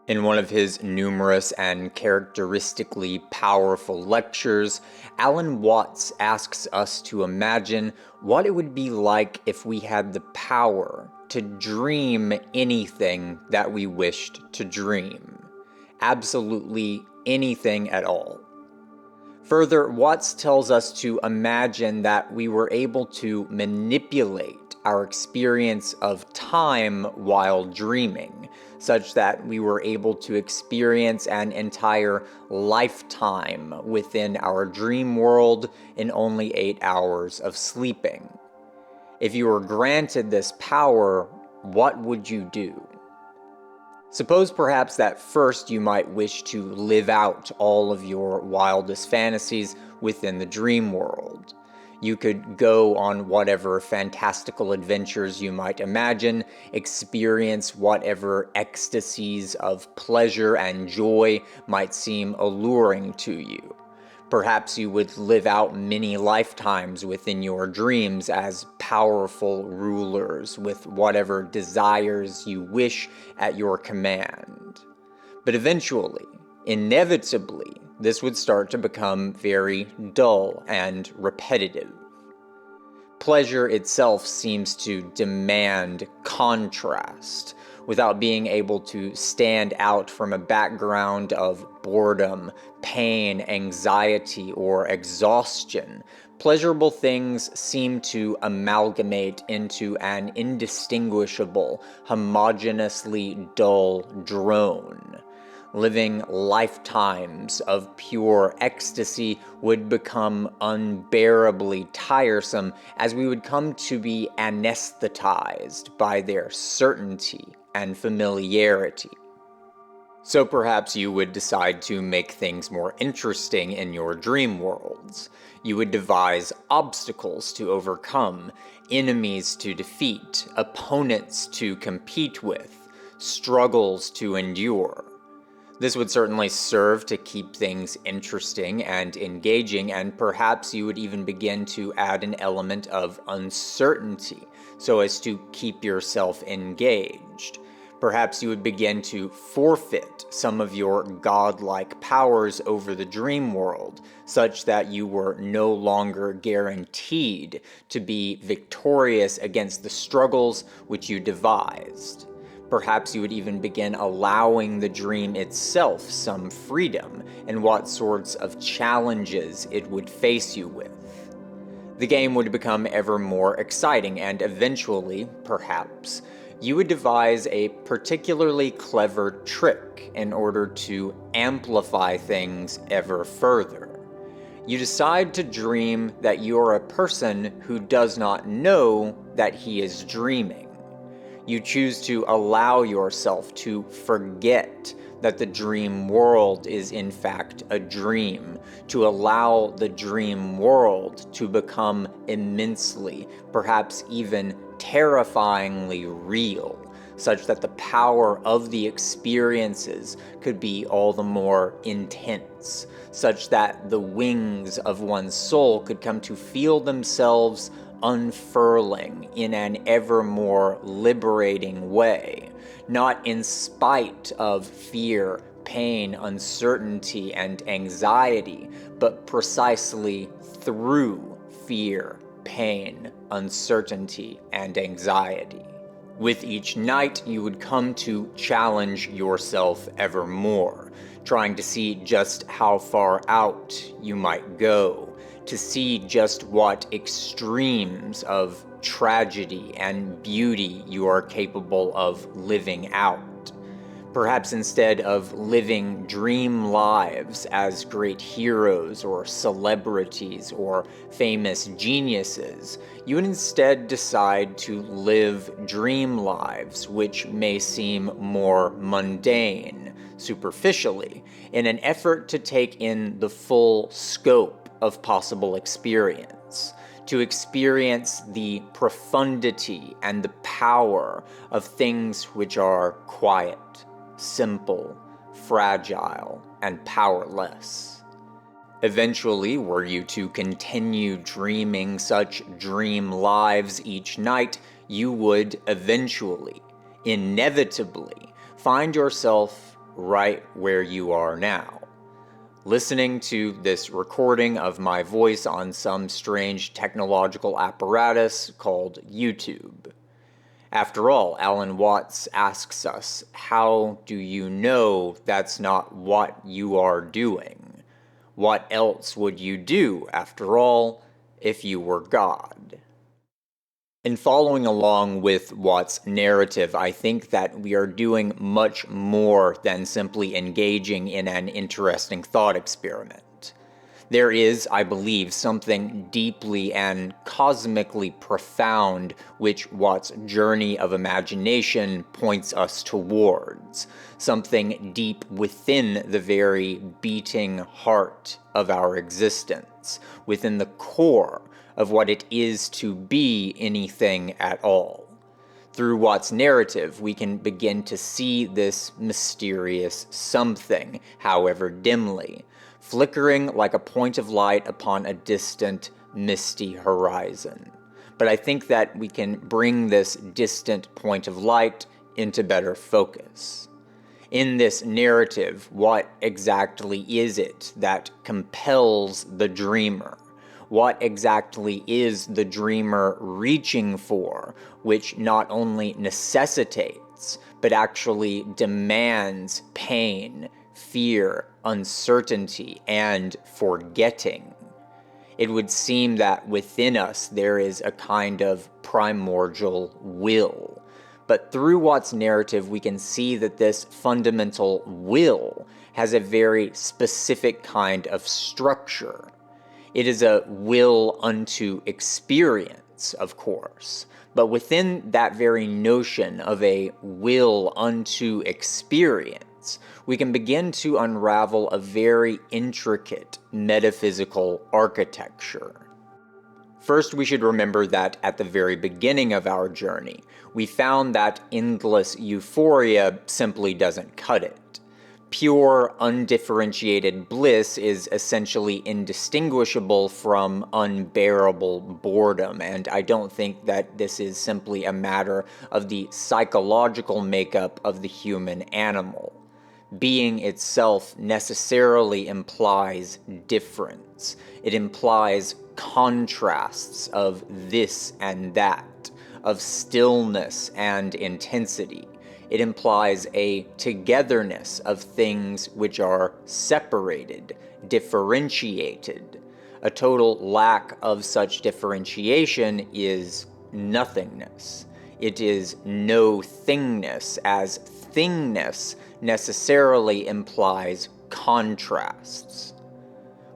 In one of his numerous and characteristically powerful lectures, Alan Watts asks us to imagine what it would be like if we had the power to dream anything that we wished to dream. Absolutely anything at all. Further, Watts tells us to imagine that we were able to manipulate our experience of time while dreaming, such that we were able to experience an entire lifetime within our dream world in only 8 hours of sleeping. If you were granted this power, what would you do? Suppose perhaps that first you might wish to live out all of your wildest fantasies within the dream world. You could go on whatever fantastical adventures you might imagine, experience whatever ecstasies of pleasure and joy might seem alluring to you. Perhaps you would live out many lifetimes within your dreams as powerful rulers with whatever desires you wish at your command. But eventually, inevitably, this would start to become very dull and repetitive. Pleasure itself seems to demand contrast, without being able to stand out from a background of boredom, pain, anxiety, or exhaustion. Pleasurable things seem to amalgamate into an indistinguishable, homogeneously dull drone. Living lifetimes of pure ecstasy would become unbearably tiresome, as we would come to be anesthetized by their certainty and familiarity. So perhaps you would decide to make things more interesting in your dream worlds. You would devise obstacles to overcome, enemies to defeat, opponents to compete with, struggles to endure. This would certainly serve to keep things interesting and engaging, and perhaps you would even begin to add an element of uncertainty so as to keep yourself engaged. Perhaps you would begin to forfeit some of your godlike powers over the dream world, such that you were no longer guaranteed to be victorious against the struggles which you devised. Perhaps you would even begin allowing the dream itself some freedom in what sorts of challenges it would face you with. The game would become ever more exciting, and eventually, perhaps, you would devise a particularly clever trick in order to amplify things ever further. You decide to dream that you're a person who does not know that he is dreaming. You choose to allow yourself to forget that the dream world is in fact a dream, to allow the dream world to become immensely, perhaps even terrifyingly real, such that the power of the experiences could be all the more intense, such that the wings of one's soul could come to feel themselves unfurling in an ever more liberating way, not in spite of fear, pain, uncertainty, and anxiety, but precisely through fear, pain, uncertainty, and anxiety. With each night, you would come to challenge yourself ever more, trying to see just how far out you might go, to see just what extremes of tragedy and beauty you are capable of living out. Perhaps instead of living dream lives as great heroes or celebrities or famous geniuses, you would instead decide to live dream lives which may seem more mundane, superficially, in an effort to take in the full scope of possible experience, to experience the profundity and the power of things which are quiet, simple, fragile, and powerless. Eventually, were you to continue dreaming such dream lives each night, you would eventually, inevitably, find yourself right where you are now, listening to this recording of my voice on some strange technological apparatus called YouTube. After all, Alan Watts asks us, how do you know that's not what you are doing? What else would you do, after all, if you were God? In following along with Watts' narrative, I think that we are doing much more than simply engaging in an interesting thought experiment. There is, I believe, something deeply and cosmically profound which Watts' journey of imagination points us towards, something deep within the very beating heart of our existence, within the core of what it is to be anything at all. Through Watts' narrative, we can begin to see this mysterious something, however dimly, flickering like a point of light upon a distant, misty horizon. But I think that we can bring this distant point of light into better focus. In this narrative, what exactly is it that compels the dreamer? What exactly is the dreamer reaching for, which not only necessitates, but actually demands pain, fear, uncertainty, and forgetting? It would seem that within us there is a kind of primordial will. But through Watts' narrative, we can see that this fundamental will has a very specific kind of structure. It is a will unto experience, of course, but within that very notion of a will unto experience, we can begin to unravel a very intricate metaphysical architecture. First, we should remember that at the very beginning of our journey, we found that endless euphoria simply doesn't cut it. Pure, undifferentiated bliss is essentially indistinguishable from unbearable boredom, and I don't think that this is simply a matter of the psychological makeup of the human animal. Being itself necessarily implies difference. It implies contrasts of this and that, of stillness and intensity. It implies a togetherness of things which are separated, differentiated. A total lack of such differentiation is nothingness. It is no thingness, as thingness necessarily implies contrasts.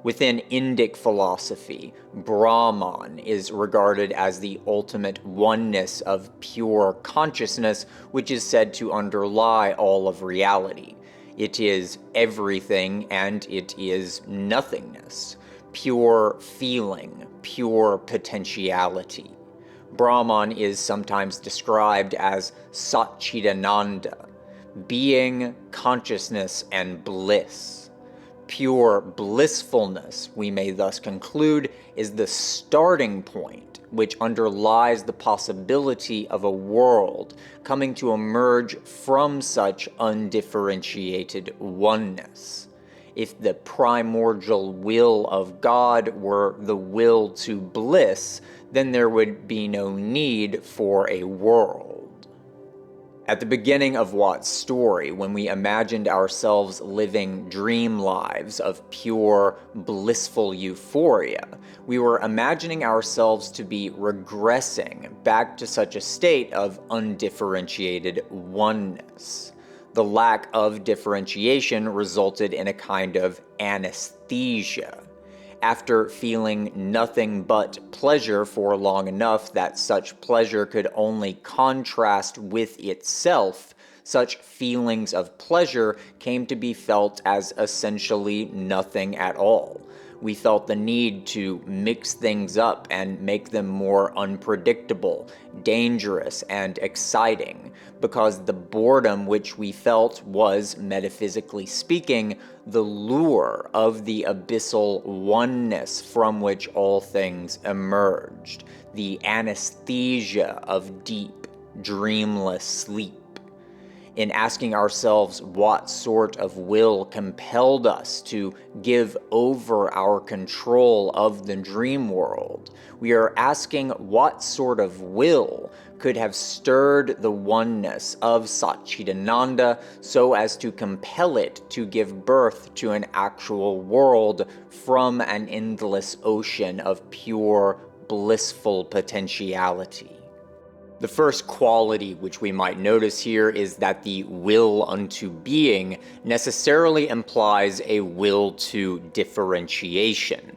Within Indic philosophy, Brahman is regarded as the ultimate oneness of pure consciousness, which is said to underlie all of reality. It is everything and it is nothingness, pure feeling, pure potentiality. Brahman is sometimes described as Satchidananda, being, consciousness, and bliss. Pure blissfulness, we may thus conclude, is the starting point which underlies the possibility of a world coming to emerge from such undifferentiated oneness. If the primordial will of God were the will to bliss, then there would be no need for a world. At the beginning of Watts' story, when we imagined ourselves living dream lives of pure, blissful euphoria, we were imagining ourselves to be regressing back to such a state of undifferentiated oneness. The lack of differentiation resulted in a kind of anesthesia. After feeling nothing but pleasure for long enough that such pleasure could only contrast with itself, such feelings of pleasure came to be felt as essentially nothing at all. We felt the need to mix things up and make them more unpredictable, dangerous, and exciting, because the boredom which we felt was, metaphysically speaking, the lure of the abyssal oneness from which all things emerged, the anesthesia of deep, dreamless sleep. in asking ourselves what sort of will compelled us to give over our control of the dream world. We are asking what sort of will could have stirred the oneness of Satchidananda so as to compel it to give birth to an actual world from an endless ocean of pure, blissful potentiality. The first quality which we might notice here is that the will unto being necessarily implies a will to differentiation.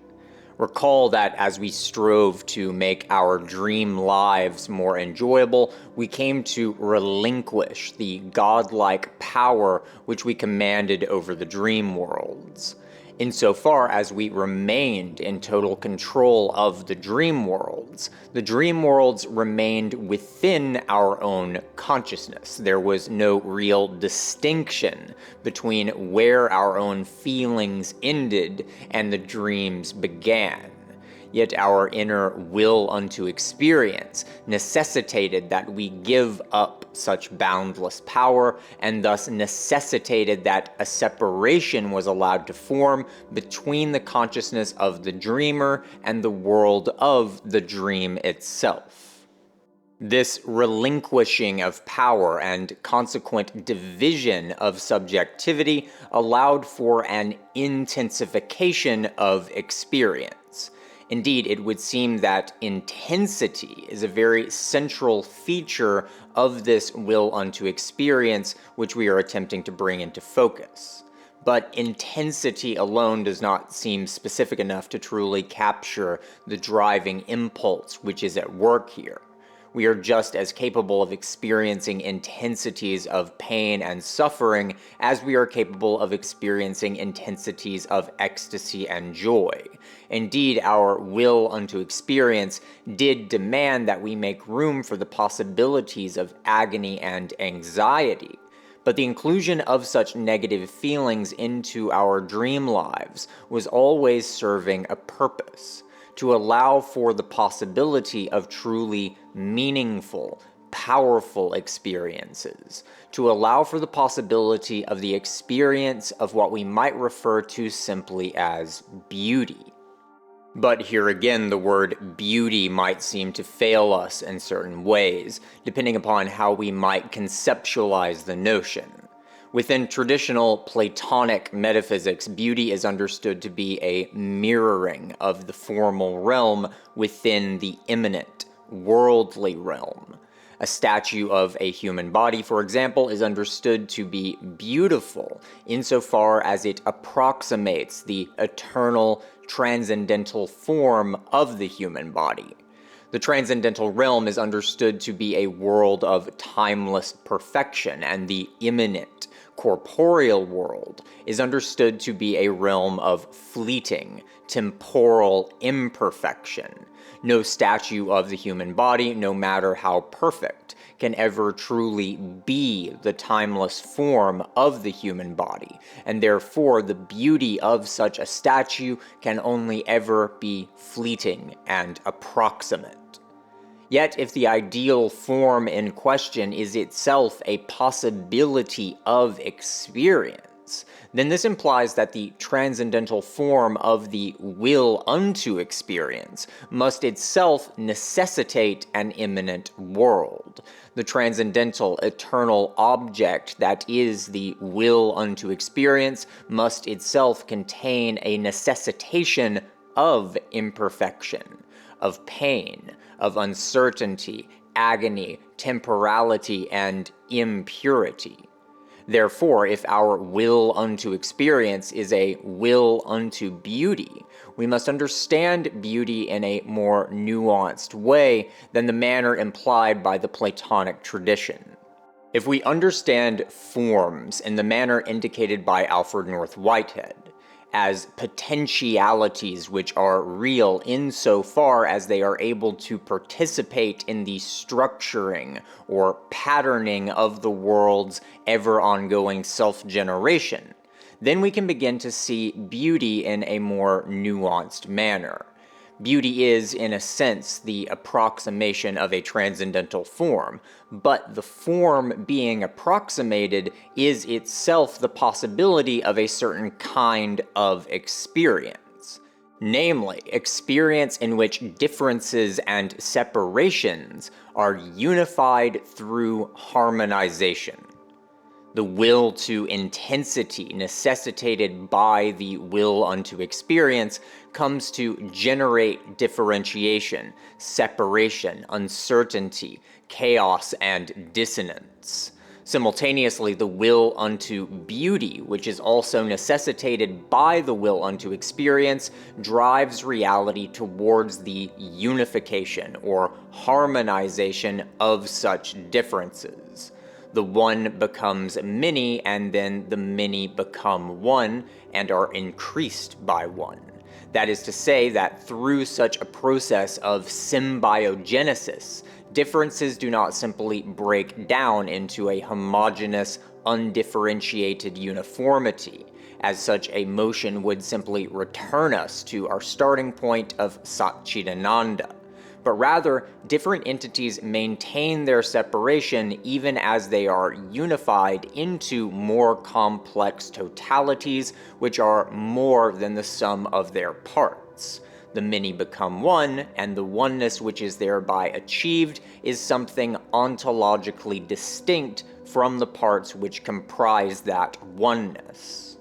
Recall that as we strove to make our dream lives more enjoyable, we came to relinquish the godlike power which we commanded over the dream worlds. Insofar as we remained in total control of the dream worlds remained within our own consciousness. There was no real distinction between where our own feelings ended and the dreams began. Yet our inner will unto experience necessitated that we give up such boundless power, and thus necessitated that a separation was allowed to form between the consciousness of the dreamer and the world of the dream itself. This relinquishing of power and consequent division of subjectivity allowed for an intensification of experience. Indeed, it would seem that intensity is a very central feature of this will unto experience which we are attempting to bring into focus. But intensity alone does not seem specific enough to truly capture the driving impulse which is at work here. We are just as capable of experiencing intensities of pain and suffering as we are capable of experiencing intensities of ecstasy and joy. Indeed, our will unto experience did demand that we make room for the possibilities of agony and anxiety. But the inclusion of such negative feelings into our dream lives was always serving a purpose: to allow for the possibility of truly meaningful, powerful experiences, to allow for the possibility of the experience of what we might refer to simply as beauty. But here again, the word beauty might seem to fail us in certain ways, depending upon how we might conceptualize the notion. Within traditional Platonic metaphysics, beauty is understood to be a mirroring of the formal realm within the immanent, worldly realm. A statue of a human body, for example, is understood to be beautiful insofar as it approximates the eternal, transcendental form of the human body. The transcendental realm is understood to be a world of timeless perfection, and the immanent, corporeal world is understood to be a realm of fleeting, temporal imperfection. No statue of the human body, no matter how perfect, can ever truly be the timeless form of the human body, and therefore the beauty of such a statue can only ever be fleeting and approximate. Yet, if the ideal form in question is itself a possibility of experience, then this implies that the transcendental form of the will unto experience must itself necessitate an immanent world. The transcendental, eternal object that is the will unto experience must itself contain a necessitation of imperfection, of pain, of uncertainty, agony, temporality, and impurity. Therefore, if our will unto experience is a will unto beauty, we must understand beauty in a more nuanced way than the manner implied by the Platonic tradition. If we understand forms in the manner indicated by Alfred North Whitehead, as potentialities which are real insofar as they are able to participate in the structuring or patterning of the world's ever-ongoing self-generation, then we can begin to see beauty in a more nuanced manner. Beauty is, in a sense, the approximation of a transcendental form, but the form being approximated is itself the possibility of a certain kind of experience. Namely, experience in which differences and separations are unified through harmonization. The will to intensity necessitated by the will unto experience comes to generate differentiation, separation, uncertainty, chaos, and dissonance. Simultaneously, the will unto beauty, which is also necessitated by the will unto experience, drives reality towards the unification or harmonization of such differences. The one becomes many, and then the many become one and are increased by one. That is to say that through such a process of symbiogenesis, differences do not simply break down into a homogeneous, undifferentiated uniformity, as such a motion would simply return us to our starting point of Satchidananda. But rather, different entities maintain their separation even as they are unified into more complex totalities which are more than the sum of their parts. The many become one, and the oneness which is thereby achieved is something ontologically distinct from the parts which comprise that oneness.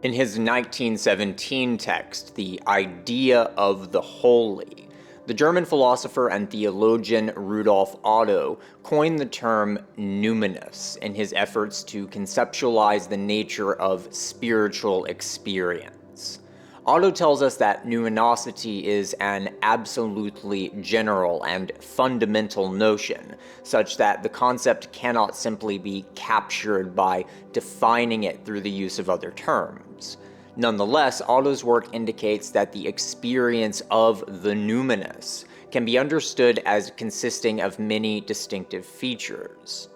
In his 1917 text, The Idea of the Holy, the German philosopher and theologian Rudolf Otto coined the term numinous in his efforts to conceptualize the nature of spiritual experience. Otto tells us that numinosity is an absolutely general and fundamental notion, such that the concept cannot simply be captured by defining it through the use of other terms. Nonetheless, Otto's work indicates that the experience of the numinous can be understood as consisting of many distinctive features.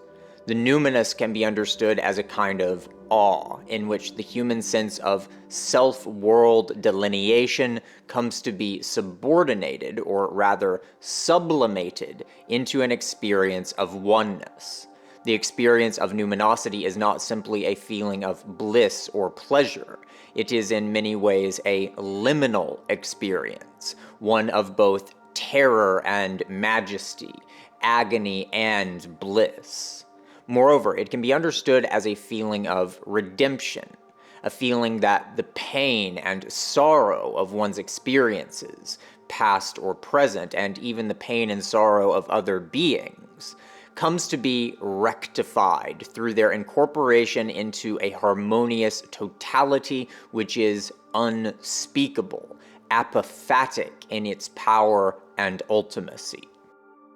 The numinous can be understood as a kind of awe, in which the human sense of self-world delineation comes to be subordinated, or rather sublimated, into an experience of oneness. The experience of numinosity is not simply a feeling of bliss or pleasure. It is in many ways a liminal experience, one of both terror and majesty, agony and bliss. Moreover, it can be understood as a feeling of redemption, a feeling that the pain and sorrow of one's experiences, past or present, and even the pain and sorrow of other beings, comes to be rectified through their incorporation into a harmonious totality which is unspeakable, apophatic in its power and ultimacy.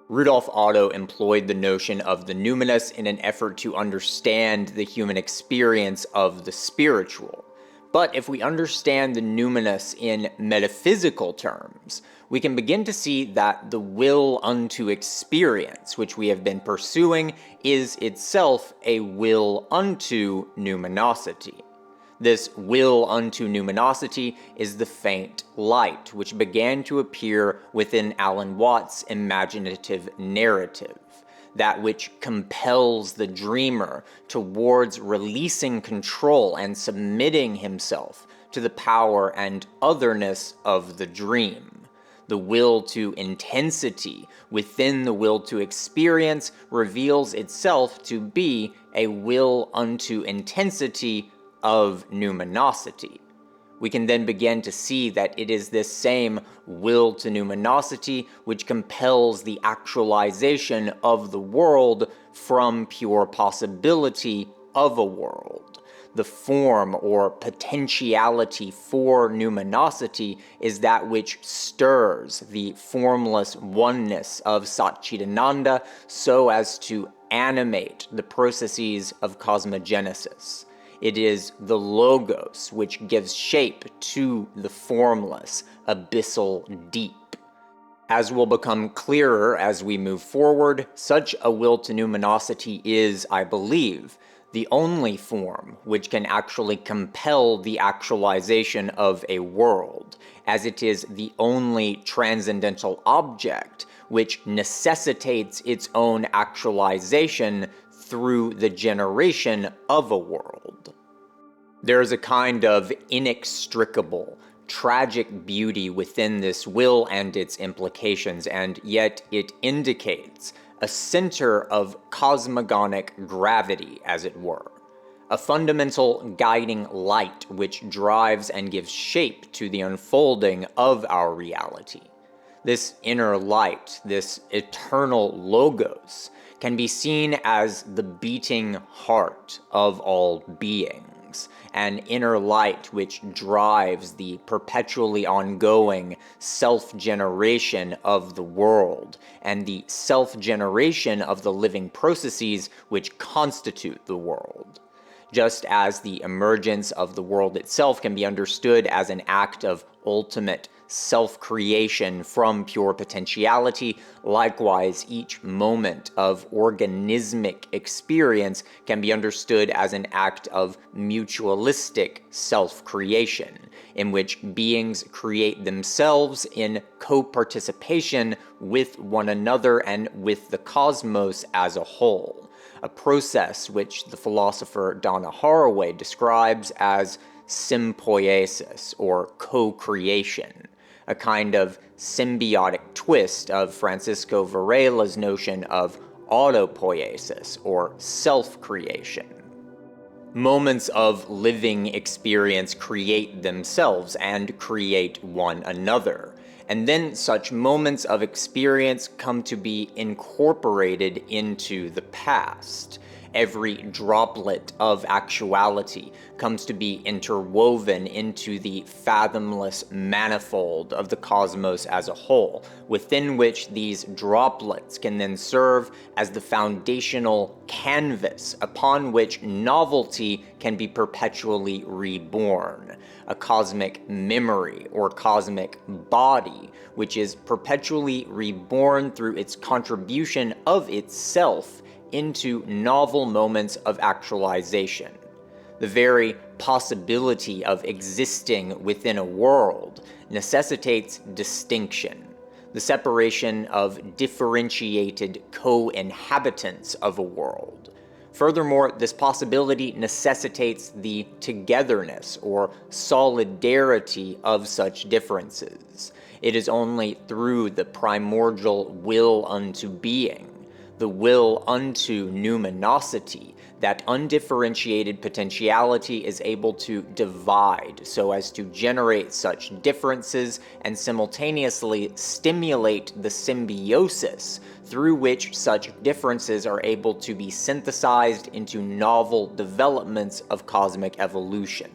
Rudolf Otto employed the notion of the numinous in an effort to understand the human experience of the spiritual. But if we understand the numinous in metaphysical terms, we can begin to see that the will unto experience, which we have been pursuing, is itself a will unto numinosity. This will unto numinosity is the faint light, which began to appear within Alan Watts' imaginative narrative, that which compels the dreamer towards releasing control and submitting himself to the power and otherness of the dream. The will to intensity within the will to experience reveals itself to be a will unto intensity of numinosity. We can then begin to see that it is this same will to numinosity which compels the actualization of the world from pure possibility of a world. The form or potentiality for numinosity is that which stirs the formless oneness of Satchidananda so as to animate the processes of cosmogenesis. It is the logos which gives shape to the formless, abyssal deep. As will become clearer as we move forward, such a will to numinosity is, I believe, the only form which can actually compel the actualization of a world, as it is the only transcendental object which necessitates its own actualization through the generation of a world. There is a kind of inextricable, tragic beauty within this will and its implications, and yet it indicates a center of cosmogonic gravity, as it were, a fundamental guiding light which drives and gives shape to the unfolding of our reality. This inner light, this eternal logos, can be seen as the beating heart of all beings, an inner light which drives the perpetually ongoing self-generation of the world, and the self-generation of the living processes which constitute the world. Just as the emergence of the world itself can be understood as an act of ultimate self-creation from pure potentiality, likewise each moment of organismic experience can be understood as an act of mutualistic self-creation, in which beings create themselves in co-participation with one another and with the cosmos as a whole, a process which the philosopher Donna Haraway describes as sympoiesis, or co-creation, a kind of symbiotic twist of Francisco Varela's notion of autopoiesis, or self-creation. Moments of living experience create themselves and create one another, and then such moments of experience come to be incorporated into the past. Every droplet of actuality comes to be interwoven into the fathomless manifold of the cosmos as a whole, within which these droplets can then serve as the foundational canvas upon which novelty can be perpetually reborn, a cosmic memory or cosmic body, which is perpetually reborn through its contribution of itself into novel moments of actualization. The very possibility of existing within a world necessitates distinction, the separation of differentiated co-inhabitants of a world. Furthermore, this possibility necessitates the togetherness or solidarity of such differences. It is only through the primordial will unto being, the will unto numinosity, that undifferentiated potentiality is able to divide so as to generate such differences and simultaneously stimulate the symbiosis through which such differences are able to be synthesized into novel developments of cosmic evolution.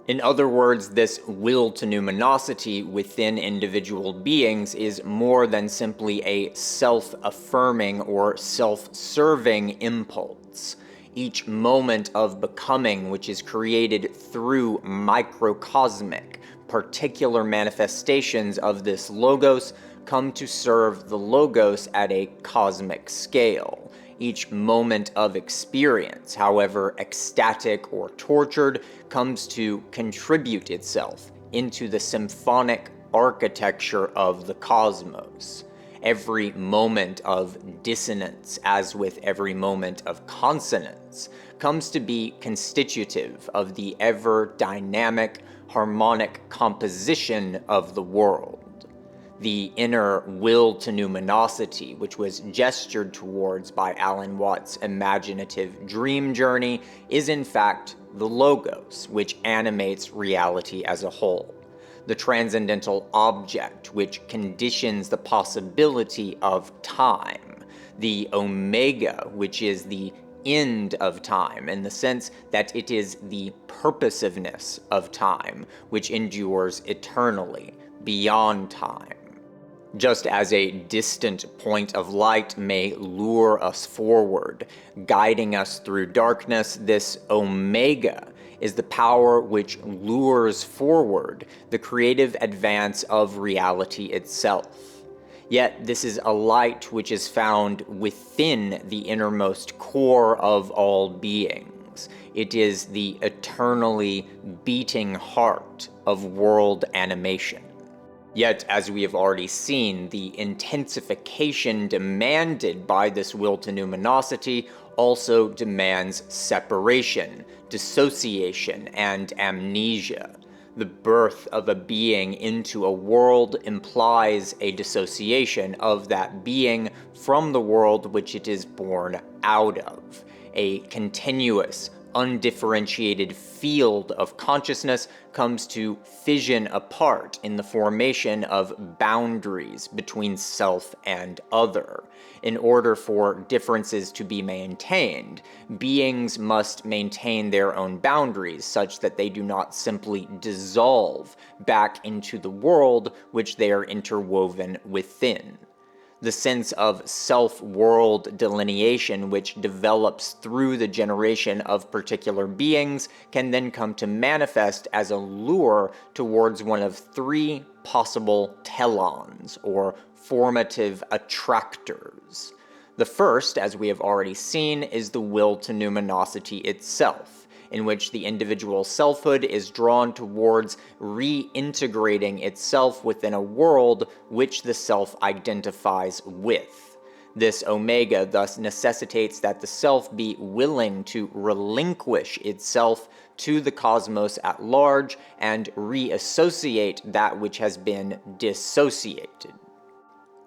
In other words, this will to numinosity within individual beings is more than simply a self-affirming or self-serving impulse. Each moment of becoming which is created through microcosmic, particular manifestations of this logos come to serve the logos at a cosmic scale. Each moment of experience, however ecstatic or tortured, comes to contribute itself into the symphonic architecture of the cosmos. Every moment of dissonance, as with every moment of consonance, comes to be constitutive of the ever-dynamic, harmonic composition of the world. The inner will to numinosity, which was gestured towards by Alan Watts' imaginative dream journey, is in fact the logos, which animates reality as a whole. The transcendental object, which conditions the possibility of time. The omega, which is the end of time, in the sense that it is the purposiveness of time, which endures eternally, beyond time. Just as a distant point of light may lure us forward, guiding us through darkness, this omega is the power which lures forward the creative advance of reality itself. Yet this is a light which is found within the innermost core of all beings. beings. It is the eternally beating heart of world animation. Yet, as we have already seen, the intensification demanded by this will to numinosity also demands separation, dissociation, and amnesia. The birth of a being into a world implies a dissociation of that being from the world which it is born out of. A continuous, undifferentiated field of consciousness comes to fission apart in the formation of boundaries between self and other. In order for differences to be maintained, beings must maintain their own boundaries such that they do not simply dissolve back into the world which they are interwoven within. The sense of self-world delineation which develops through the generation of particular beings can then come to manifest as a lure towards one of three possible telons, or formative attractors. The first, as we have already seen, is the will to numinosity itself, in which the individual selfhood is drawn towards reintegrating itself within a world which the self identifies with. This omega thus necessitates that the self be willing to relinquish itself to the cosmos at large and reassociate that which has been dissociated.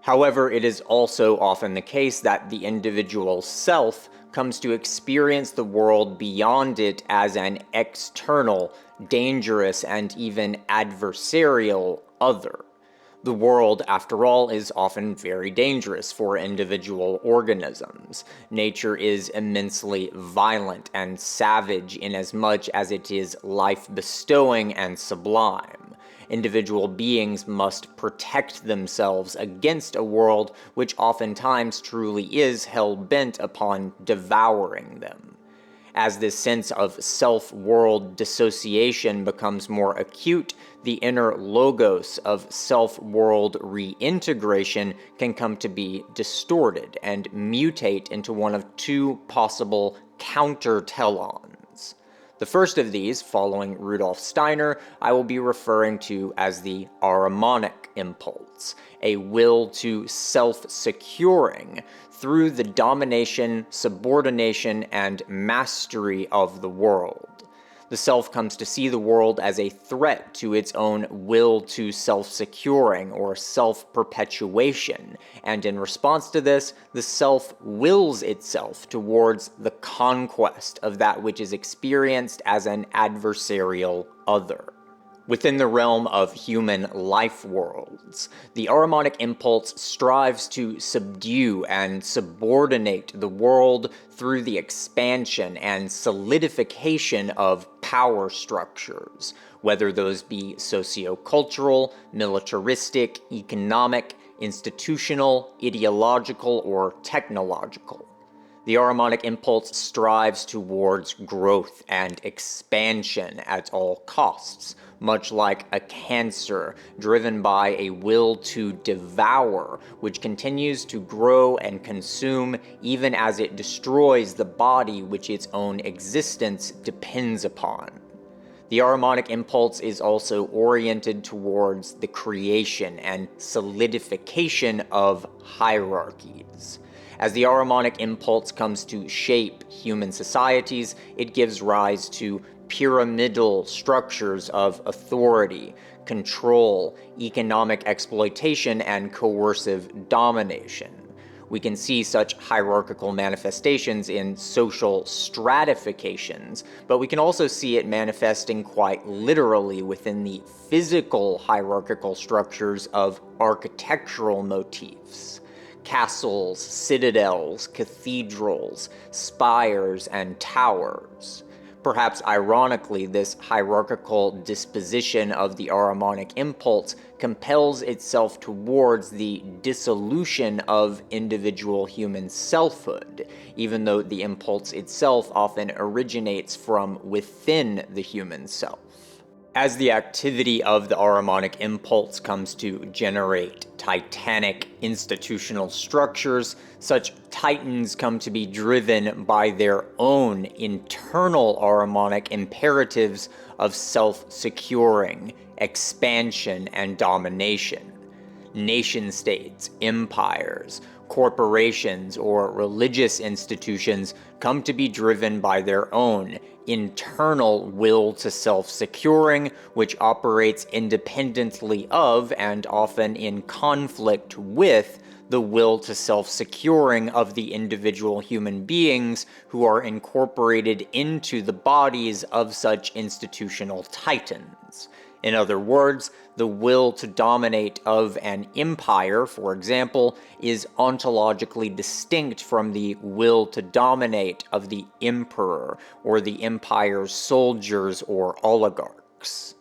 However, it is also often the case that the individual self comes to experience the world beyond it as an external, dangerous, and even adversarial other. The world, after all, is often very dangerous for individual organisms. Nature is immensely violent and savage inasmuch as it is life-bestowing and sublime. Individual beings must protect themselves against a world which oftentimes truly is hell-bent upon devouring them. As this sense of self-world dissociation becomes more acute, the inner logos of self-world reintegration can come to be distorted and mutate into one of two possible counter-telons. The first of these, following Rudolf Steiner, I will be referring to as the Ahrimanic impulse, a will to self-securing through the domination, subordination, and mastery of the world. The self comes to see the world as a threat to its own will to self-securing or self-perpetuation, and in response to this, the self wills itself towards the conquest of that which is experienced as an adversarial other. Within the realm of human life worlds, the Ahrimanic impulse strives to subdue and subordinate the world through the expansion and solidification of power structures, whether those be socio-cultural, militaristic, economic, institutional, ideological, or technological. The Ahrimanic impulse strives towards growth and expansion at all costs, much like a cancer driven by a will to devour, which continues to grow and consume even as it destroys the body which its own existence depends upon. The Ahrimanic impulse is also oriented towards the creation and solidification of hierarchies. As the Ahrimanic impulse comes to shape human societies, it gives rise to pyramidal structures of authority, control, economic exploitation, and coercive domination. We can see such hierarchical manifestations in social stratifications, but we can also see it manifesting quite literally within the physical hierarchical structures of architectural motifs. Castles, citadels, cathedrals, spires, and towers. Perhaps ironically, this hierarchical disposition of the Ahrimanic impulse compels itself towards the dissolution of individual human selfhood, even though the impulse itself often originates from within the human self. As the activity of the Ahrimanic impulse comes to generate titanic institutional structures, such titans come to be driven by their own internal Ahrimanic imperatives of self-securing, expansion, and domination. Nation-states, empires, corporations, or religious institutions come to be driven by their own internal will to self-securing, which operates independently of and often in conflict with the will to self-securing of the individual human beings who are incorporated into the bodies of such institutional titans. In other words, the will to dominate of an empire, for example, is ontologically distinct from the will to dominate of the emperor or the empire's soldiers or oligarchs.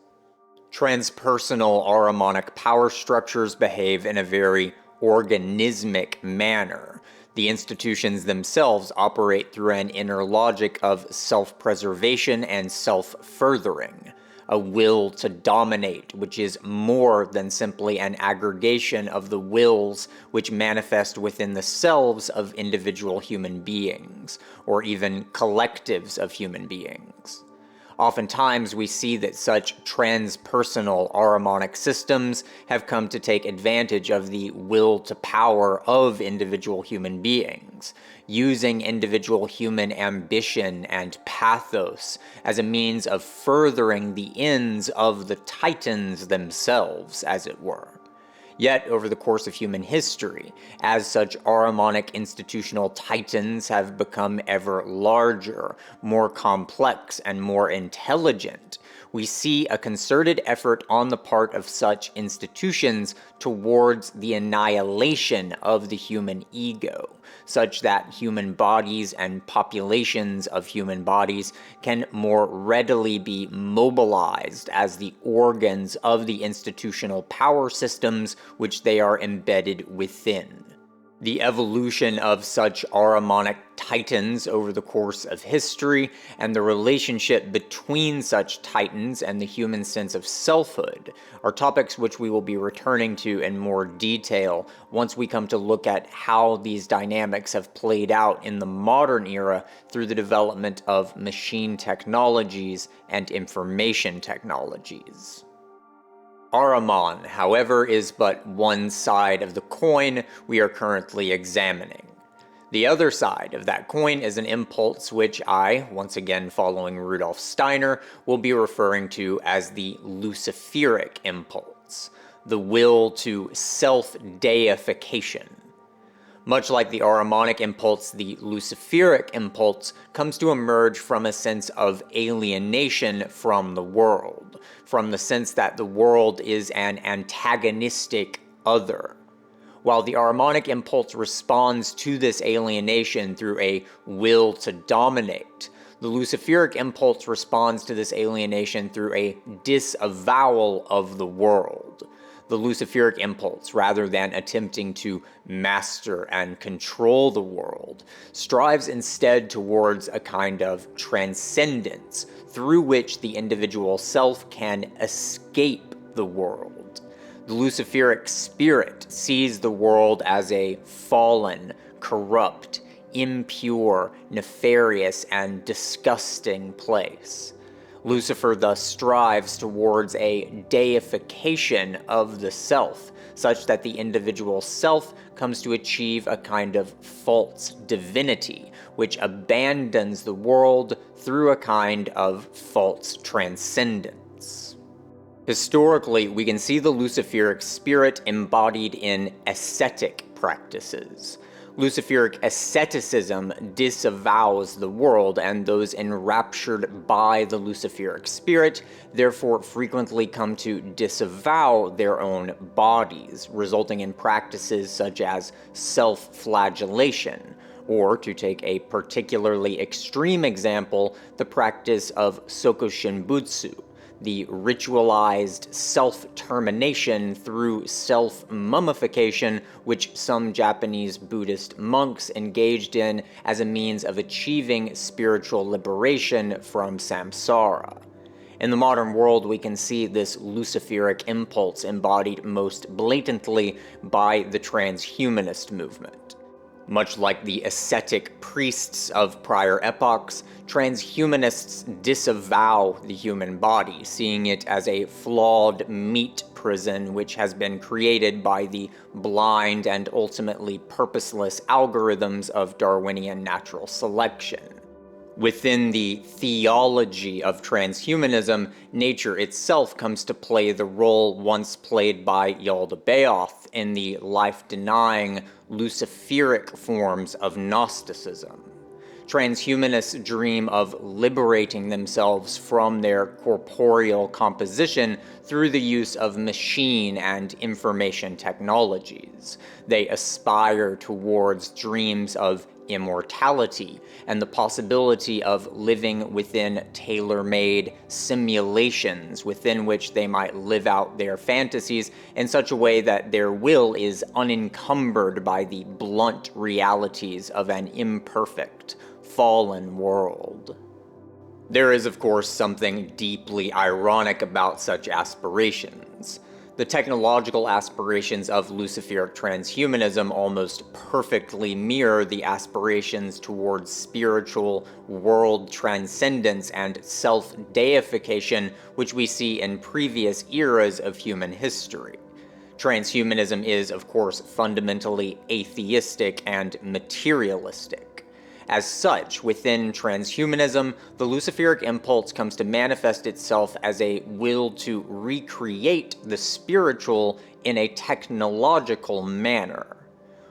Transpersonal Ahrimanic power structures behave in a very organismic manner. The institutions themselves operate through an inner logic of self-preservation and self-furthering. A will to dominate, which is more than simply an aggregation of the wills which manifest within the selves of individual human beings, or even collectives of human beings. Oftentimes, we see that such transpersonal Ahrimanic systems have come to take advantage of the will to power of individual human beings, using individual human ambition and pathos as a means of furthering the ends of the titans themselves, as it were. Yet, over the course of human history, as such Ahrimanic institutional titans have become ever larger, more complex, and more intelligent, we see a concerted effort on the part of such institutions towards the annihilation of the human ego, such that human bodies and populations of human bodies can more readily be mobilized as the organs of the institutional power systems which they are embedded within. The evolution of such Ahrimanic titans over the course of history, and the relationship between such titans and the human sense of selfhood, are topics which we will be returning to in more detail once we come to look at how these dynamics have played out in the modern era through the development of machine technologies and information technologies. Ahriman, however, is but one side of the coin we are currently examining. The other side of that coin is an impulse which I, once again following Rudolf Steiner, will be referring to as the Luciferic impulse, the will to self-deification. Much like the Ahrimanic impulse, the Luciferic impulse comes to emerge from a sense of alienation from the world, from the sense that the world is an antagonistic other. While the Ahrimanic impulse responds to this alienation through a will to dominate, the Luciferic impulse responds to this alienation through a disavowal of the world. The Luciferic impulse, rather than attempting to master and control the world, strives instead towards a kind of transcendence through which the individual self can escape the world. The Luciferic spirit sees the world as a fallen, corrupt, impure, nefarious, and disgusting place. Lucifer thus strives towards a deification of the self, such that the individual self comes to achieve a kind of false divinity, which abandons the world through a kind of false transcendence. Historically, we can see the Luciferic spirit embodied in ascetic practices. Luciferic asceticism disavows the world, and those enraptured by the Luciferic spirit therefore frequently come to disavow their own bodies, resulting in practices such as self-flagellation, or, to take a particularly extreme example, the practice of Sokoshinbutsu, the ritualized self-termination through self-mummification which some Japanese Buddhist monks engaged in as a means of achieving spiritual liberation from samsara. In the modern world, we can see this Luciferic impulse embodied most blatantly by the transhumanist movement. Much like the ascetic priests of prior epochs, transhumanists disavow the human body, seeing it as a flawed meat prison which has been created by the blind and ultimately purposeless algorithms of Darwinian natural selection. Within the theology of transhumanism, nature itself comes to play the role once played by Yaldabaoth in the life-denying, Luciferic forms of Gnosticism. Transhumanists dream of liberating themselves from their corporeal composition through the use of machine and information technologies. They aspire towards dreams of immortality and the possibility of living within tailor-made simulations within which they might live out their fantasies in such a way that their will is unencumbered by the blunt realities of an imperfect, fallen world. There is, of course, something deeply ironic about such aspirations. The technological aspirations of Luciferic transhumanism almost perfectly mirror the aspirations towards spiritual world transcendence and self-deification which we see in previous eras of human history. Transhumanism is, of course, fundamentally atheistic and materialistic. As such, within transhumanism, the Luciferic impulse comes to manifest itself as a will to recreate the spiritual in a technological manner.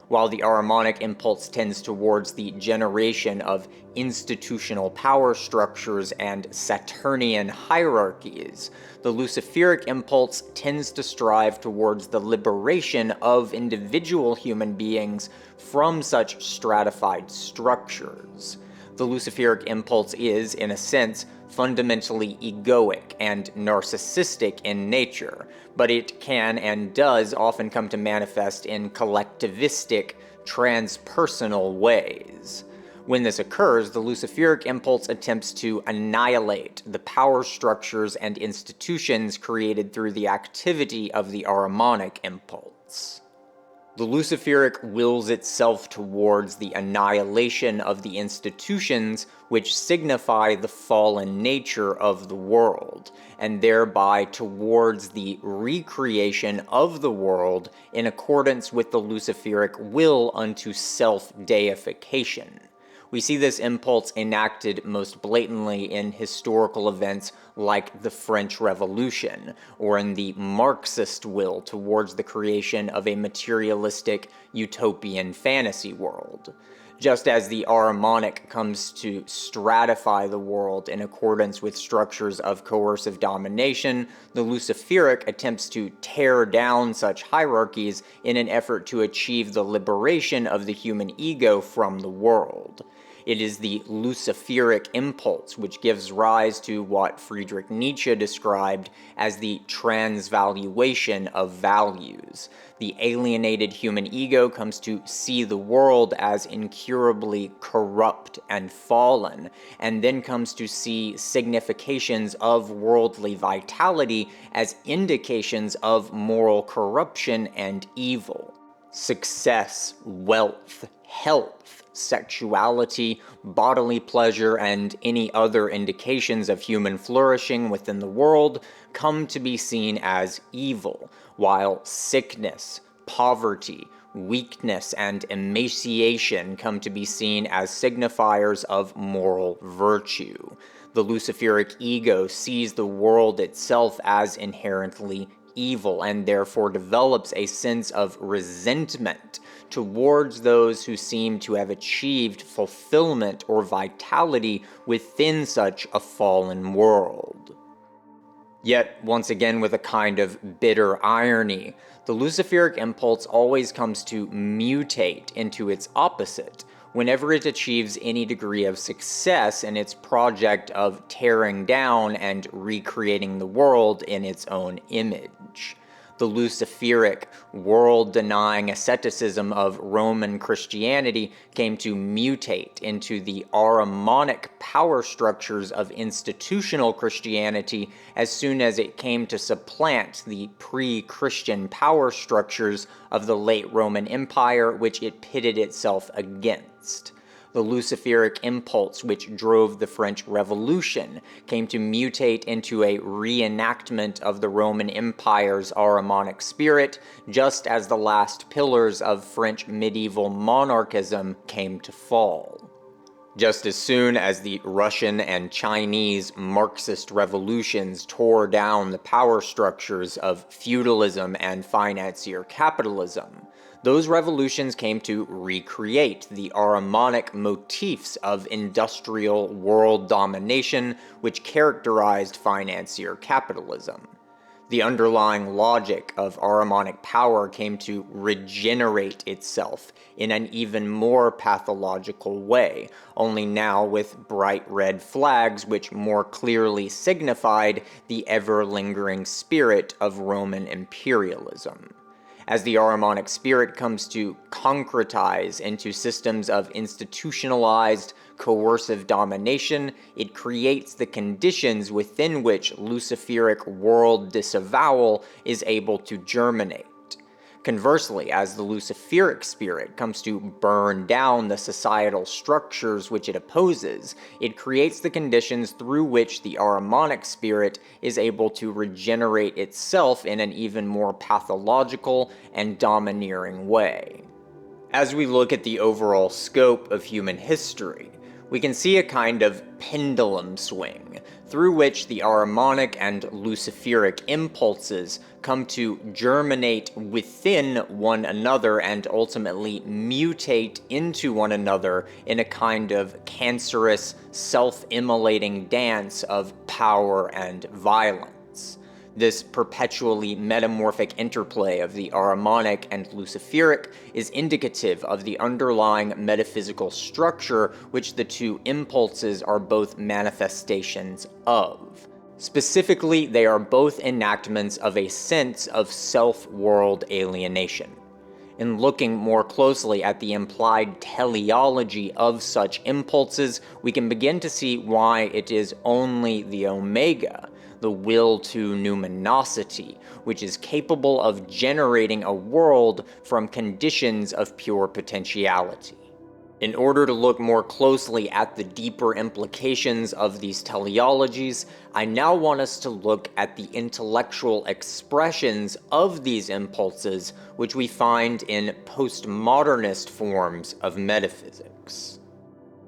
While the Ahrimanic impulse tends towards the generation of institutional power structures and Saturnian hierarchies, the Luciferic impulse tends to strive towards the liberation of individual human beings from such stratified structures. The Luciferic impulse is, in a sense, fundamentally egoic and narcissistic in nature, but it can and does often come to manifest in collectivistic, transpersonal ways. When this occurs, the Luciferic impulse attempts to annihilate the power structures and institutions created through the activity of the Ahrimanic impulse. The Luciferic wills itself towards the annihilation of the institutions which signify the fallen nature of the world, and thereby towards the recreation of the world in accordance with the Luciferic will unto self-deification. We see this impulse enacted most blatantly in historical events like the French Revolution, or in the Marxist will towards the creation of a materialistic utopian fantasy world. Just as the Ahrimanic comes to stratify the world in accordance with structures of coercive domination, the Luciferic attempts to tear down such hierarchies in an effort to achieve the liberation of the human ego from the world. It is the Luciferic impulse which gives rise to what Friedrich Nietzsche described as the transvaluation of values. The alienated human ego comes to see the world as incurably corrupt and fallen, and then comes to see significations of worldly vitality as indications of moral corruption and evil. Success, wealth, health, sexuality, bodily pleasure, and any other indications of human flourishing within the world come to be seen as evil, while sickness, poverty, weakness, and emaciation come to be seen as signifiers of moral virtue. The Luciferic ego sees the world itself as inherently evil, and therefore develops a sense of resentment towards those who seem to have achieved fulfillment or vitality within such a fallen world. Yet, once again with a kind of bitter irony, the Luciferic impulse always comes to mutate into its opposite whenever it achieves any degree of success in its project of tearing down and recreating the world in its own image. The the Luciferic, world-denying asceticism of Roman Christianity came to mutate into the Ahrimanic power structures of institutional Christianity as soon as it came to supplant the pre-Christian power structures of the late Roman Empire, which it pitted itself against. The Luciferic impulse which drove the French Revolution came to mutate into a reenactment of the Roman Empire's Ahrimanic spirit, just as the last pillars of French medieval monarchism came to fall. Just as soon as the Russian and Chinese Marxist revolutions tore down the power structures of feudalism and financier capitalism, those revolutions came to recreate the Ahrimanic motifs of industrial world domination which characterized financier capitalism. The underlying logic of Ahrimanic power came to regenerate itself in an even more pathological way, only now with bright red flags which more clearly signified the ever-lingering spirit of Roman imperialism. As the Ahrimanic spirit comes to concretize into systems of institutionalized, coercive domination, it creates the conditions within which Luciferic world disavowal is able to germinate. Conversely, as the Luciferic spirit comes to burn down the societal structures which it opposes, it creates the conditions through which the Ahrimanic spirit is able to regenerate itself in an even more pathological and domineering way. As we look at the overall scope of human history, we can see a kind of pendulum swing, through which the Ahrimanic and Luciferic impulses come to germinate within one another and ultimately mutate into one another in a kind of cancerous, self-immolating dance of power and violence. This perpetually metamorphic interplay of the Ahrimanic and Luciferic is indicative of the underlying metaphysical structure which the two impulses are both manifestations of. Specifically, they are both enactments of a sense of self-world alienation. In looking more closely at the implied teleology of such impulses, we can begin to see why it is only the Omega, the will to numinosity, which is capable of generating a world from conditions of pure potentiality. In order to look more closely at the deeper implications of these teleologies, I now want us to look at the intellectual expressions of these impulses, which we find in postmodernist forms of metaphysics.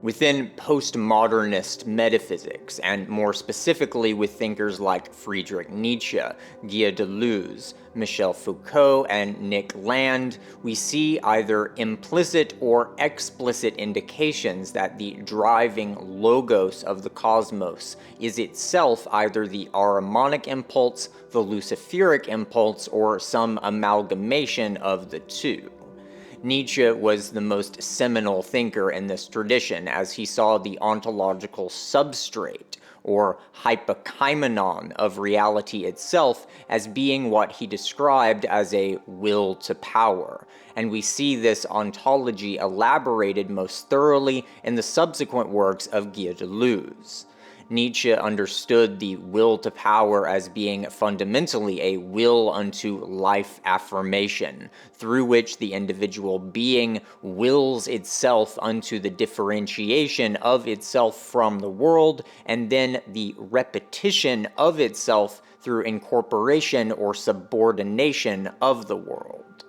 Within postmodernist metaphysics, and more specifically with thinkers like Friedrich Nietzsche, Gilles Deleuze, Michel Foucault, and Nick Land, we see either implicit or explicit indications that the driving logos of the cosmos is itself either the Ahrimanic impulse, the Luciferic impulse, or some amalgamation of the two. Nietzsche was the most seminal thinker in this tradition, as he saw the ontological substrate, or hypokaimenon, of reality itself as being what he described as a will to power, and we see this ontology elaborated most thoroughly in the subsequent works of Gilles Deleuze. Nietzsche understood the will to power as being fundamentally a will unto life affirmation, through which the individual being wills itself unto the differentiation of itself from the world, and then the repetition of itself through incorporation or subordination of the world.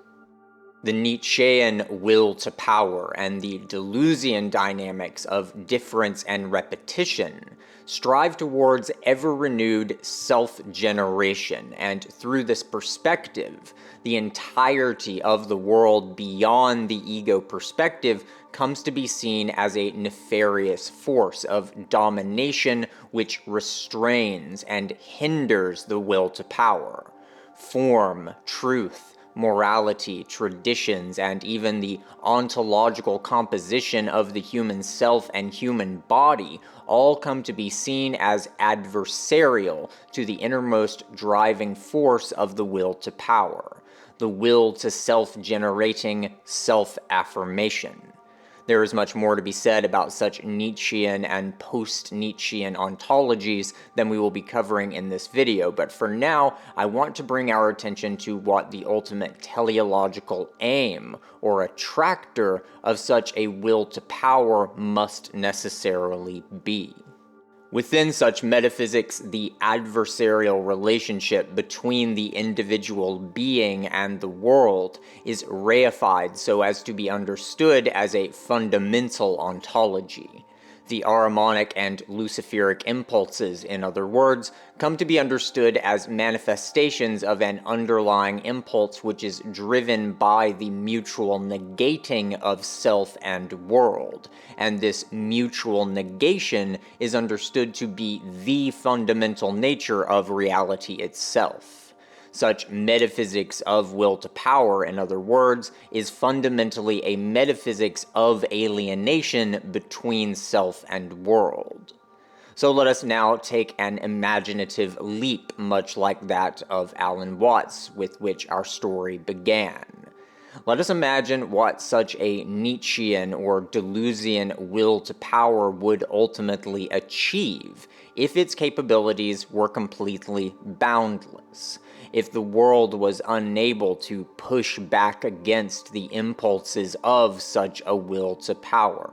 The Nietzschean will to power and the Deleuzian dynamics of difference and repetition strive towards ever-renewed self-generation, and through this perspective, the entirety of the world beyond the ego perspective comes to be seen as a nefarious force of domination which restrains and hinders the will to power. Form, truth, morality, traditions, and even the ontological composition of the human self and human body all come to be seen as adversarial to the innermost driving force of the will to power, the will to self-generating self-affirmation. There is much more to be said about such Nietzschean and post-Nietzschean ontologies than we will be covering in this video, but for now, I want to bring our attention to what the ultimate teleological aim, or attractor, of such a will to power must necessarily be. Within such metaphysics, the adversarial relationship between the individual being and the world is reified so as to be understood as a fundamental ontology. The Ahrimanic and Luciferic impulses, in other words, come to be understood as manifestations of an underlying impulse which is driven by the mutual negating of self and world, and this mutual negation is understood to be the fundamental nature of reality itself. Such metaphysics of will to power, in other words, is fundamentally a metaphysics of alienation between self and world. So let us now take an imaginative leap, much like that of Alan Watts, with which our story began. Let us imagine what such a Nietzschean or Deleuzian will to power would ultimately achieve if its capabilities were completely boundless, if the world was unable to push back against the impulses of such a will to power,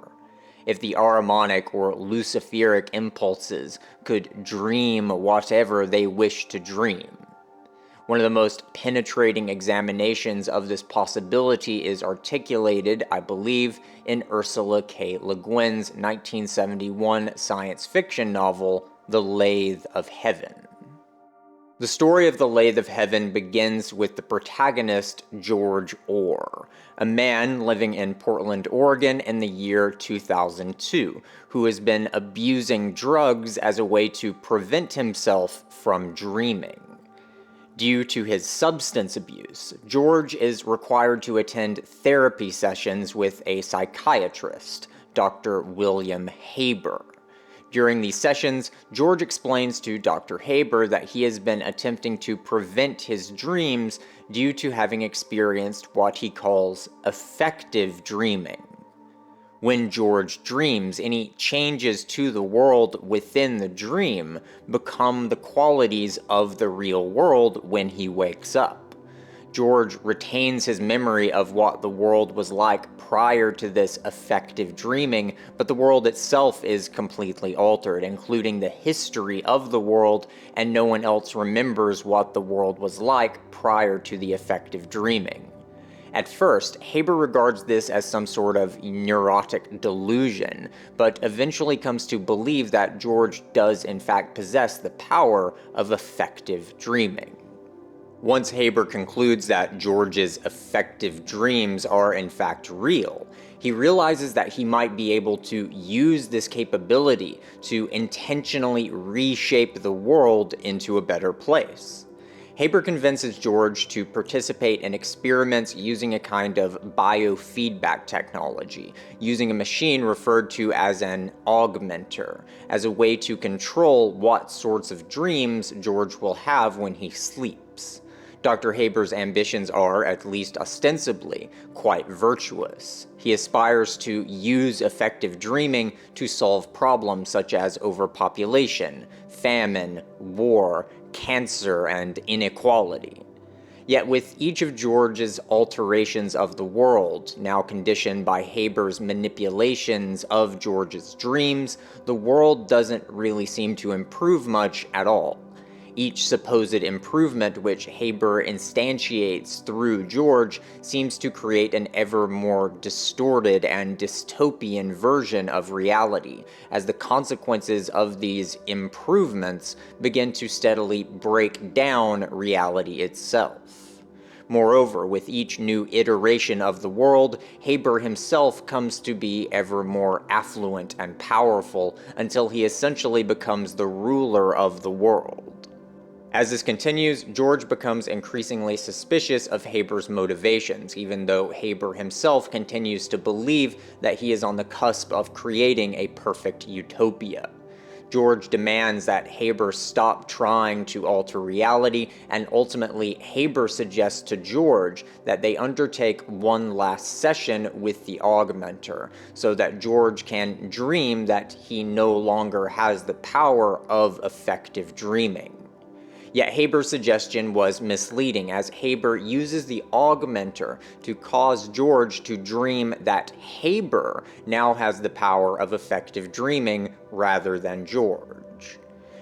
if the Ahrimanic or Luciferic impulses could dream whatever they wished to dream. One of the most penetrating examinations of this possibility is articulated, I believe, in Ursula K. Le Guin's 1971 science fiction novel, The Lathe of Heaven. The story of The Lathe of Heaven begins with the protagonist, George Orr, a man living in Portland, Oregon in the year 2002, who has been abusing drugs as a way to prevent himself from dreaming. Due to his substance abuse, George is required to attend therapy sessions with a psychiatrist, Dr. William Haber. During these sessions, George explains to Dr. Haber that he has been attempting to prevent his dreams due to having experienced what he calls effective dreaming. When George dreams, any changes to the world within the dream become the qualities of the real world when he wakes up. George retains his memory of what the world was like prior to this effective dreaming, but the world itself is completely altered, including the history of the world, and no one else remembers what the world was like prior to the effective dreaming. At first, Haber regards this as some sort of neurotic delusion, but eventually comes to believe that George does in fact possess the power of effective dreaming. Once Haber concludes that George's effective dreams are in fact real, he realizes that he might be able to use this capability to intentionally reshape the world into a better place. Haber convinces George to participate in experiments using a kind of biofeedback technology, using a machine referred to as an augmenter, as a way to control what sorts of dreams George will have when he sleeps. Dr. Haber's ambitions are, at least ostensibly, quite virtuous. He aspires to use effective dreaming to solve problems such as overpopulation, famine, war, cancer, and inequality. Yet with each of George's alterations of the world, now conditioned by Haber's manipulations of George's dreams, the world doesn't really seem to improve much at all. Each supposed improvement which Haber instantiates through George seems to create an ever more distorted and dystopian version of reality, as the consequences of these improvements begin to steadily break down reality itself. Moreover, with each new iteration of the world, Haber himself comes to be ever more affluent and powerful until he essentially becomes the ruler of the world. As this continues, George becomes increasingly suspicious of Haber's motivations, even though Haber himself continues to believe that he is on the cusp of creating a perfect utopia. George demands that Haber stop trying to alter reality, and ultimately Haber suggests to George that they undertake one last session with the augmenter, so that George can dream that he no longer has the power of effective dreaming. Yet Haber's suggestion was misleading, as Haber uses the augmenter to cause George to dream that Haber now has the power of effective dreaming rather than George.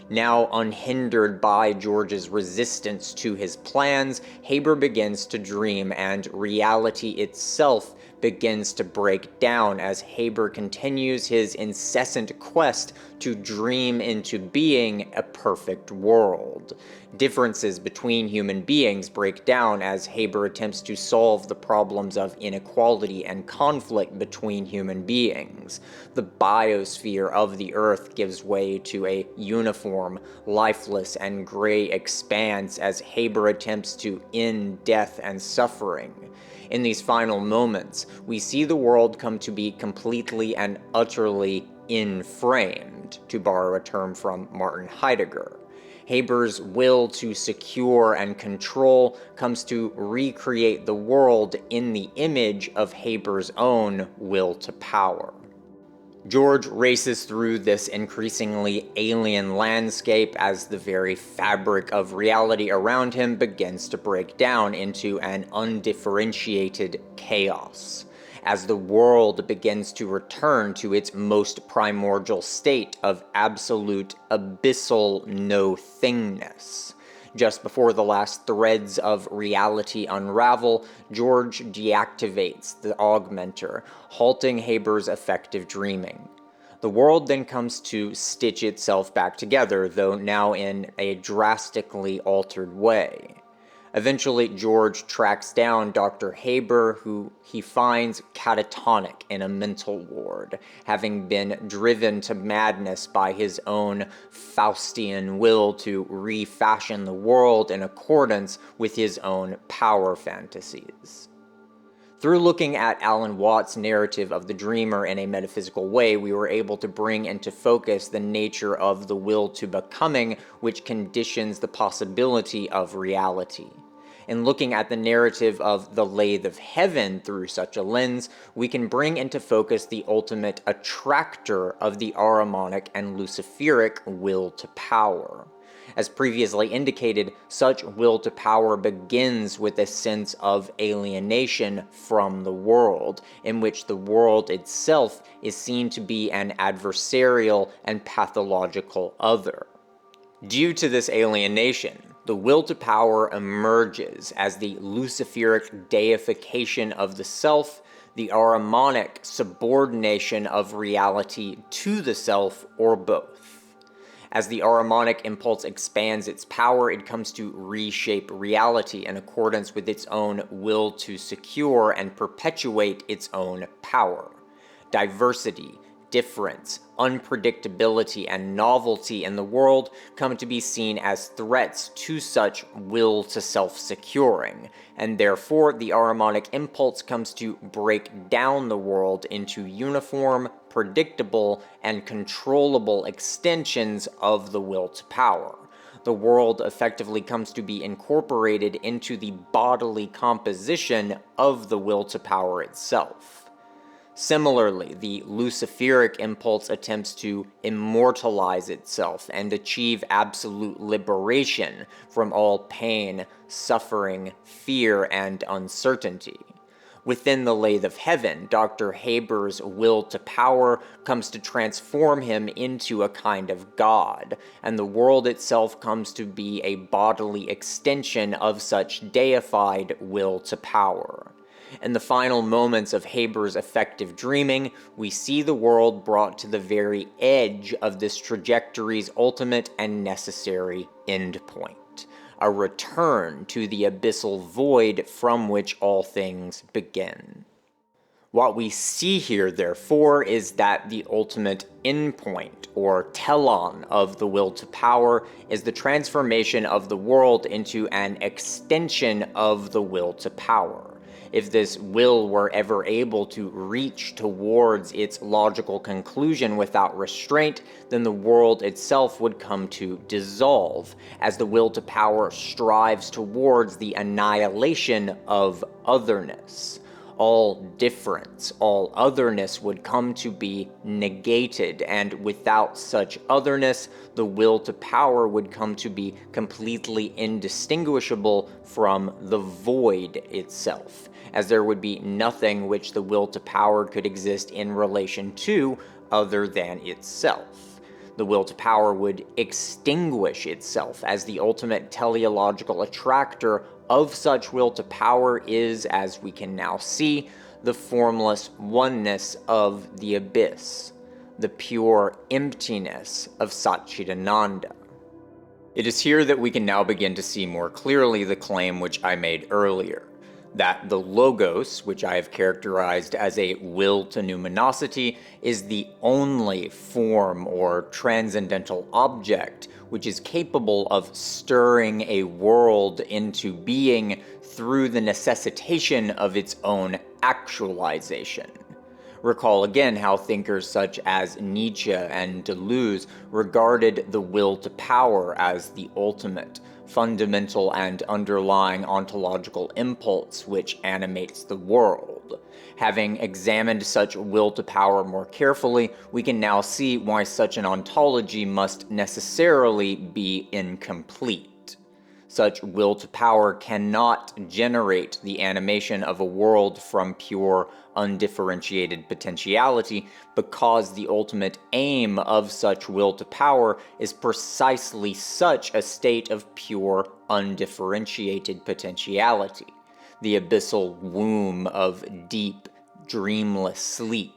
Now unhindered by George's resistance to his plans, Haber begins to dream, and reality itself begins to break down as Haber continues his incessant quest to dream into being a perfect world. Differences between human beings break down as Haber attempts to solve the problems of inequality and conflict between human beings. The biosphere of the Earth gives way to a uniform, lifeless, and gray expanse as Haber attempts to end death and suffering. In these final moments, we see the world come to be completely and utterly inframed, to borrow a term from Martin Heidegger. Haber's will to secure and control comes to recreate the world in the image of Haber's own will to power. George races through this increasingly alien landscape as the very fabric of reality around him begins to break down into an undifferentiated chaos, as the world begins to return to its most primordial state of absolute abyssal no-thingness. Just before the last threads of reality unravel, George deactivates the augmenter, halting Haber's effective dreaming. The world then comes to stitch itself back together, though now in a drastically altered way. Eventually, George tracks down Dr. Haber, who he finds catatonic in a mental ward, having been driven to madness by his own Faustian will to refashion the world in accordance with his own power fantasies. Through looking at Alan Watts' narrative of the dreamer in a metaphysical way, we were able to bring into focus the nature of the will to becoming, which conditions the possibility of reality. In looking at the narrative of the Lathe of Heaven through such a lens, we can bring into focus the ultimate attractor of the Ahrimanic and Luciferic will to power. As previously indicated, such will to power begins with a sense of alienation from the world, in which the world itself is seen to be an adversarial and pathological other. Due to this alienation, the will to power emerges as the Luciferic deification of the self, the Ahrimanic subordination of reality to the self, or both. As the Ahrimanic impulse expands its power, it comes to reshape reality in accordance with its own will to secure and perpetuate its own power. Diversity, difference, unpredictability, and novelty in the world come to be seen as threats to such will to self-securing, and therefore the Ahrimanic impulse comes to break down the world into uniform, predictable, and controllable extensions of the will to power. The world effectively comes to be incorporated into the bodily composition of the will to power itself. Similarly, the Luciferic impulse attempts to immortalize itself and achieve absolute liberation from all pain, suffering, fear, and uncertainty. Within the Lathe of Heaven, Dr. Haber's will to power comes to transform him into a kind of god, and the world itself comes to be a bodily extension of such deified will to power. In the final moments of Haber's effective dreaming, we see the world brought to the very edge of this trajectory's ultimate and necessary endpoint, a return to the abyssal void from which all things begin. What we see here, therefore, is that the ultimate endpoint, or telon, of the will to power is the transformation of the world into an extension of the will to power. If this will were ever able to reach towards its logical conclusion without restraint, then the world itself would come to dissolve, as the will to power strives towards the annihilation of otherness. All difference, all otherness would come to be negated, and without such otherness, the will to power would come to be completely indistinguishable from the void itself, as there would be nothing which the will to power could exist in relation to other than itself. The will to power would extinguish itself, as the ultimate teleological attractor of such will to power is, as we can now see, the formless oneness of the abyss, the pure emptiness of Satchidananda. It is here that we can now begin to see more clearly the claim which I made earlier, that the Logos, which I have characterized as a will to numinosity, is the only form or transcendental object which is capable of stirring a world into being through the necessitation of its own actualization. Recall again how thinkers such as Nietzsche and Deleuze regarded the will to power as the ultimate, fundamental and underlying ontological impulse which animates the world. Having examined such will to power more carefully, we can now see why such an ontology must necessarily be incomplete. Such will to power cannot generate the animation of a world from pure, undifferentiated potentiality, because the ultimate aim of such will to power is precisely such a state of pure, undifferentiated potentiality, the abyssal womb of deep, dreamless sleep.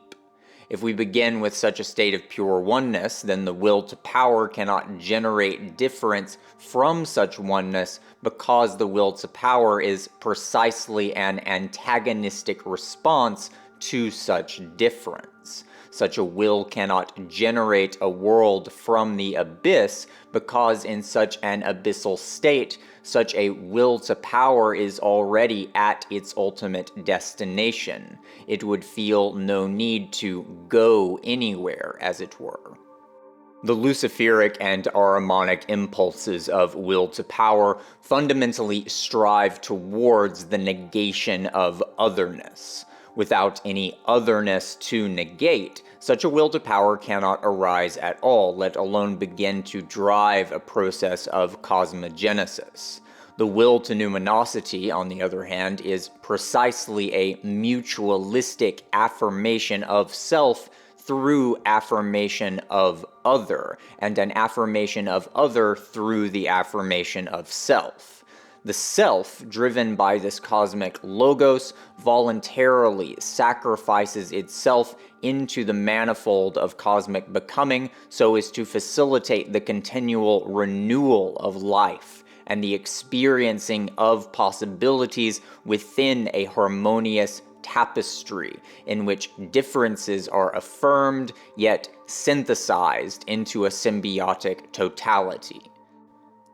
If we begin with such a state of pure oneness, then the will to power cannot generate difference from such oneness, because the will to power is precisely an antagonistic response to such difference. Such a will cannot generate a world from the abyss, because in such an abyssal state, such a will to power is already at its ultimate destination. It would feel no need to go anywhere, as it were. The Luciferic and Ahrimanic impulses of will to power fundamentally strive towards the negation of otherness. Without any otherness to negate, such a will to power cannot arise at all, let alone begin to drive a process of cosmogenesis. The will to numinosity, on the other hand, is precisely a mutualistic affirmation of self through affirmation of other, and an affirmation of other through the affirmation of self. The self, driven by this cosmic logos, voluntarily sacrifices itself into the manifold of cosmic becoming so as to facilitate the continual renewal of life and the experiencing of possibilities within a harmonious tapestry in which differences are affirmed yet synthesized into a symbiotic totality.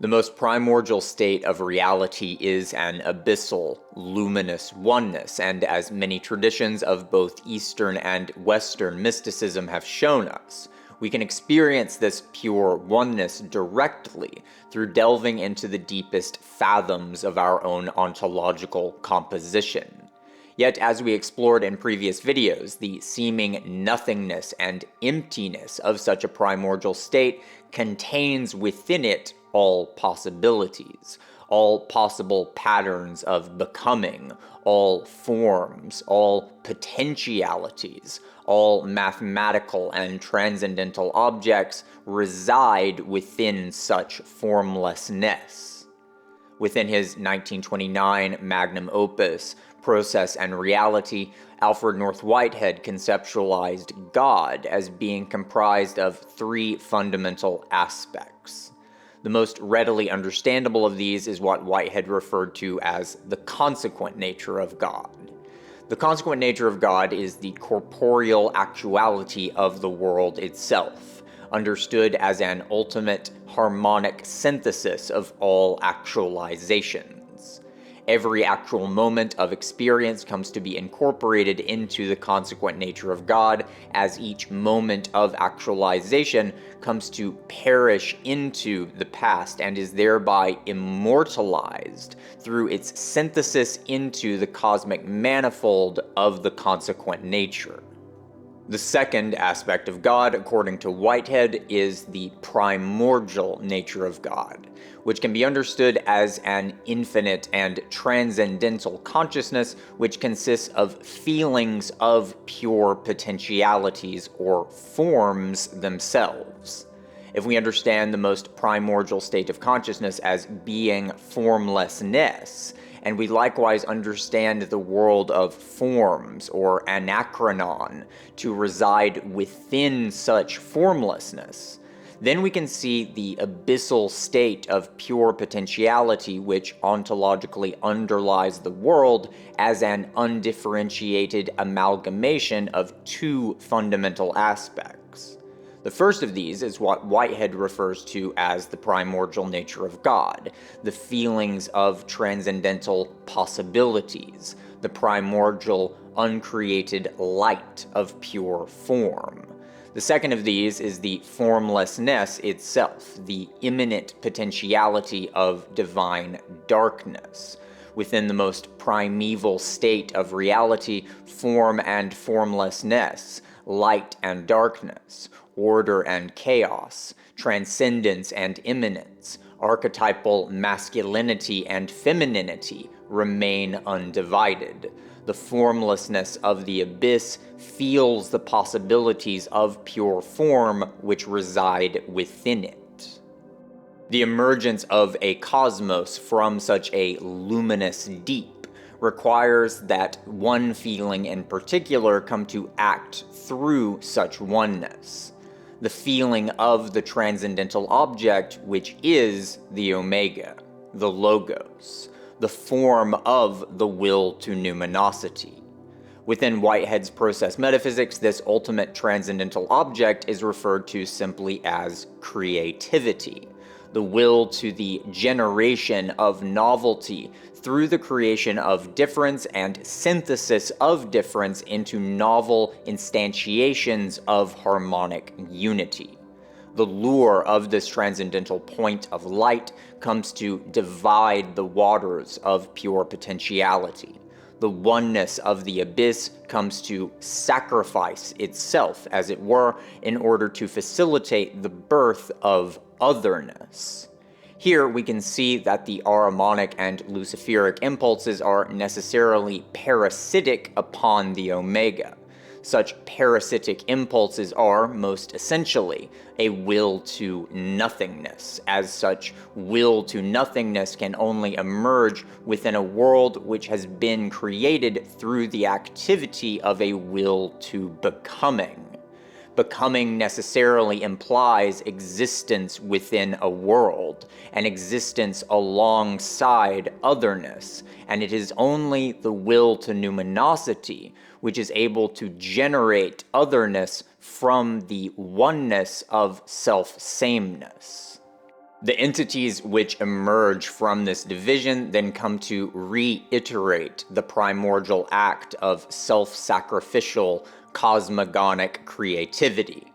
The most primordial state of reality is an abyssal, luminous oneness, and as many traditions of both Eastern and Western mysticism have shown us, we can experience this pure oneness directly through delving into the deepest fathoms of our own ontological composition. Yet, as we explored in previous videos, the seeming nothingness and emptiness of such a primordial state contains within it all possibilities, all possible patterns of becoming, all forms, all potentialities, all mathematical and transcendental objects reside within such formlessness. Within his 1929 magnum opus, Process and Reality, Alfred North Whitehead conceptualized God as being comprised of three fundamental aspects. The most readily understandable of these is what Whitehead referred to as the consequent nature of God. The consequent nature of God is the corporeal actuality of the world itself, understood as an ultimate harmonic synthesis of all actualizations. Every actual moment of experience comes to be incorporated into the consequent nature of God, as each moment of actualization comes to perish into the past and is thereby immortalized through its synthesis into the cosmic manifold of the consequent nature. The second aspect of God, according to Whitehead, is the primordial nature of God, which can be understood as an infinite and transcendental consciousness which consists of feelings of pure potentialities or forms themselves. If we understand the most primordial state of consciousness as being formlessness, and we likewise understand the world of forms, or anachronon, to reside within such formlessness, then we can see the abyssal state of pure potentiality which ontologically underlies the world as an undifferentiated amalgamation of two fundamental aspects. The first of these is what Whitehead refers to as the primordial nature of God, the feelings of transcendental possibilities, the primordial uncreated light of pure form. The second of these is the formlessness itself, the immanent potentiality of divine darkness. Within the most primeval state of reality, form and formlessness, light and darkness, order and chaos, transcendence and immanence, archetypal masculinity and femininity remain undivided. The formlessness of the abyss feels the possibilities of pure form which reside within it. The emergence of a cosmos from such a luminous deep requires that one feeling in particular come to act through such oneness. The feeling of the transcendental object, which is the Omega, the Logos, the form of the will to numinosity. Within Whitehead's process metaphysics, this ultimate transcendental object is referred to simply as creativity, the will to the generation of novelty through the creation of difference and synthesis of difference into novel instantiations of harmonic unity. The lure of this transcendental point of light comes to divide the waters of pure potentiality. The oneness of the abyss comes to sacrifice itself, as it were, in order to facilitate the birth of otherness. Here we can see that the Ahrimanic and Luciferic impulses are necessarily parasitic upon the Omega. Such parasitic impulses are, most essentially, a will to nothingness. As such, will to nothingness can only emerge within a world which has been created through the activity of a will to becoming. Becoming necessarily implies existence within a world, an existence alongside otherness, and it is only the will to numinosity which is able to generate otherness from the oneness of self-sameness. The entities which emerge from this division then come to reiterate the primordial act of self-sacrificial cosmogonic creativity.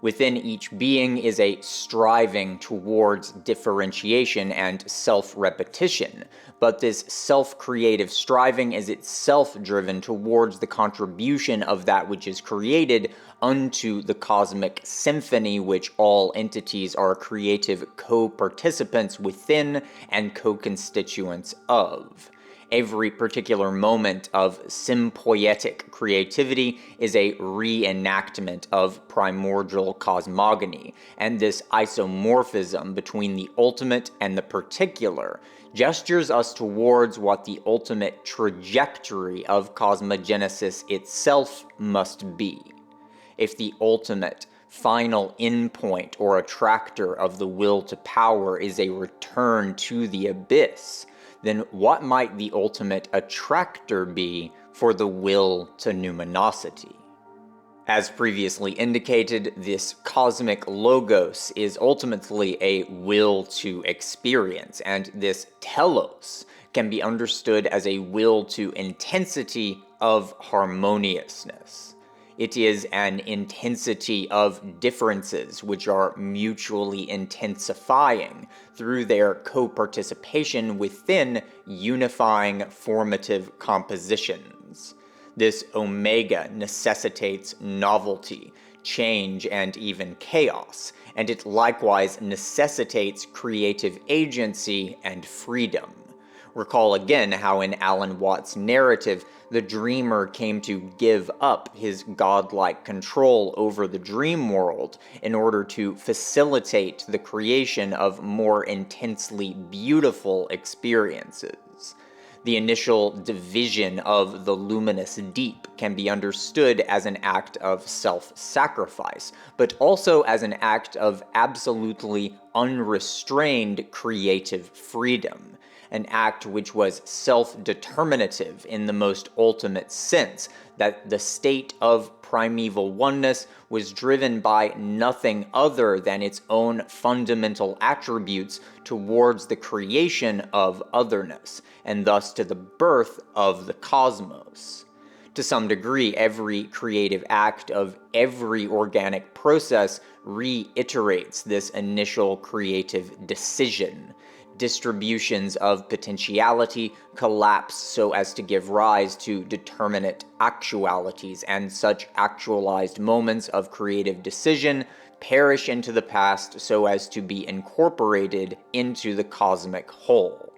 Within each being is a striving towards differentiation and self-repetition, but this self-creative striving is itself driven towards the contribution of that which is created unto the cosmic symphony which all entities are creative co-participants within and co-constituents of. Every particular moment of sympoietic creativity is a reenactment of primordial cosmogony, and this isomorphism between the ultimate and the particular gestures us towards what the ultimate trajectory of cosmogenesis itself must be. If the ultimate, final endpoint or attractor of the will to power is a return to the abyss, then what might the ultimate attractor be for the will to numinosity. As previously indicated, this cosmic logos is ultimately a will to experience, and this telos can be understood as a will to intensity of harmoniousness. It is an intensity of differences which are mutually intensifying through their co-participation within unifying formative compositions. This omega necessitates novelty, change, and even chaos, and it likewise necessitates creative agency and freedom. Recall again how in Alan Watts' narrative, the dreamer came to give up his godlike control over the dream world in order to facilitate the creation of more intensely beautiful experiences. The initial division of the luminous deep can be understood as an act of self-sacrifice, but also as an act of absolutely unrestrained creative freedom, an act which was self-determinative in the most ultimate sense, that the state of primeval oneness was driven by nothing other than its own fundamental attributes towards the creation of otherness, and thus to the birth of the cosmos. To some degree, every creative act of every organic process reiterates this initial creative decision. Distributions of potentiality collapse so as to give rise to determinate actualities, and such actualized moments of creative decision perish into the past so as to be incorporated into the cosmic whole.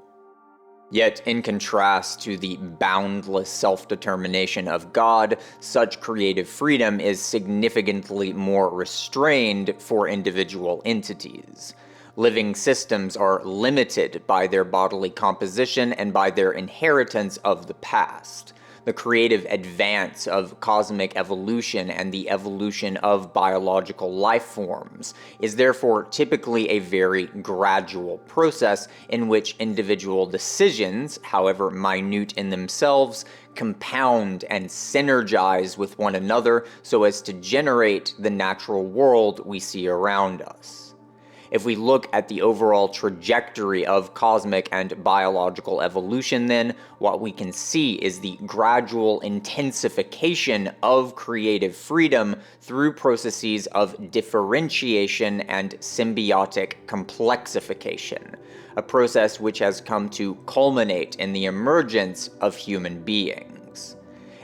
Yet, in contrast to the boundless self-determination of God, such creative freedom is significantly more restrained for individual entities. Living systems are limited by their bodily composition and by their inheritance of the past. The creative advance of cosmic evolution and the evolution of biological life forms is therefore typically a very gradual process in which individual decisions, however minute in themselves, compound and synergize with one another so as to generate the natural world we see around us. If we look at the overall trajectory of cosmic and biological evolution, then, what we can see is the gradual intensification of creative freedom through processes of differentiation and symbiotic complexification, a process which has come to culminate in the emergence of human beings.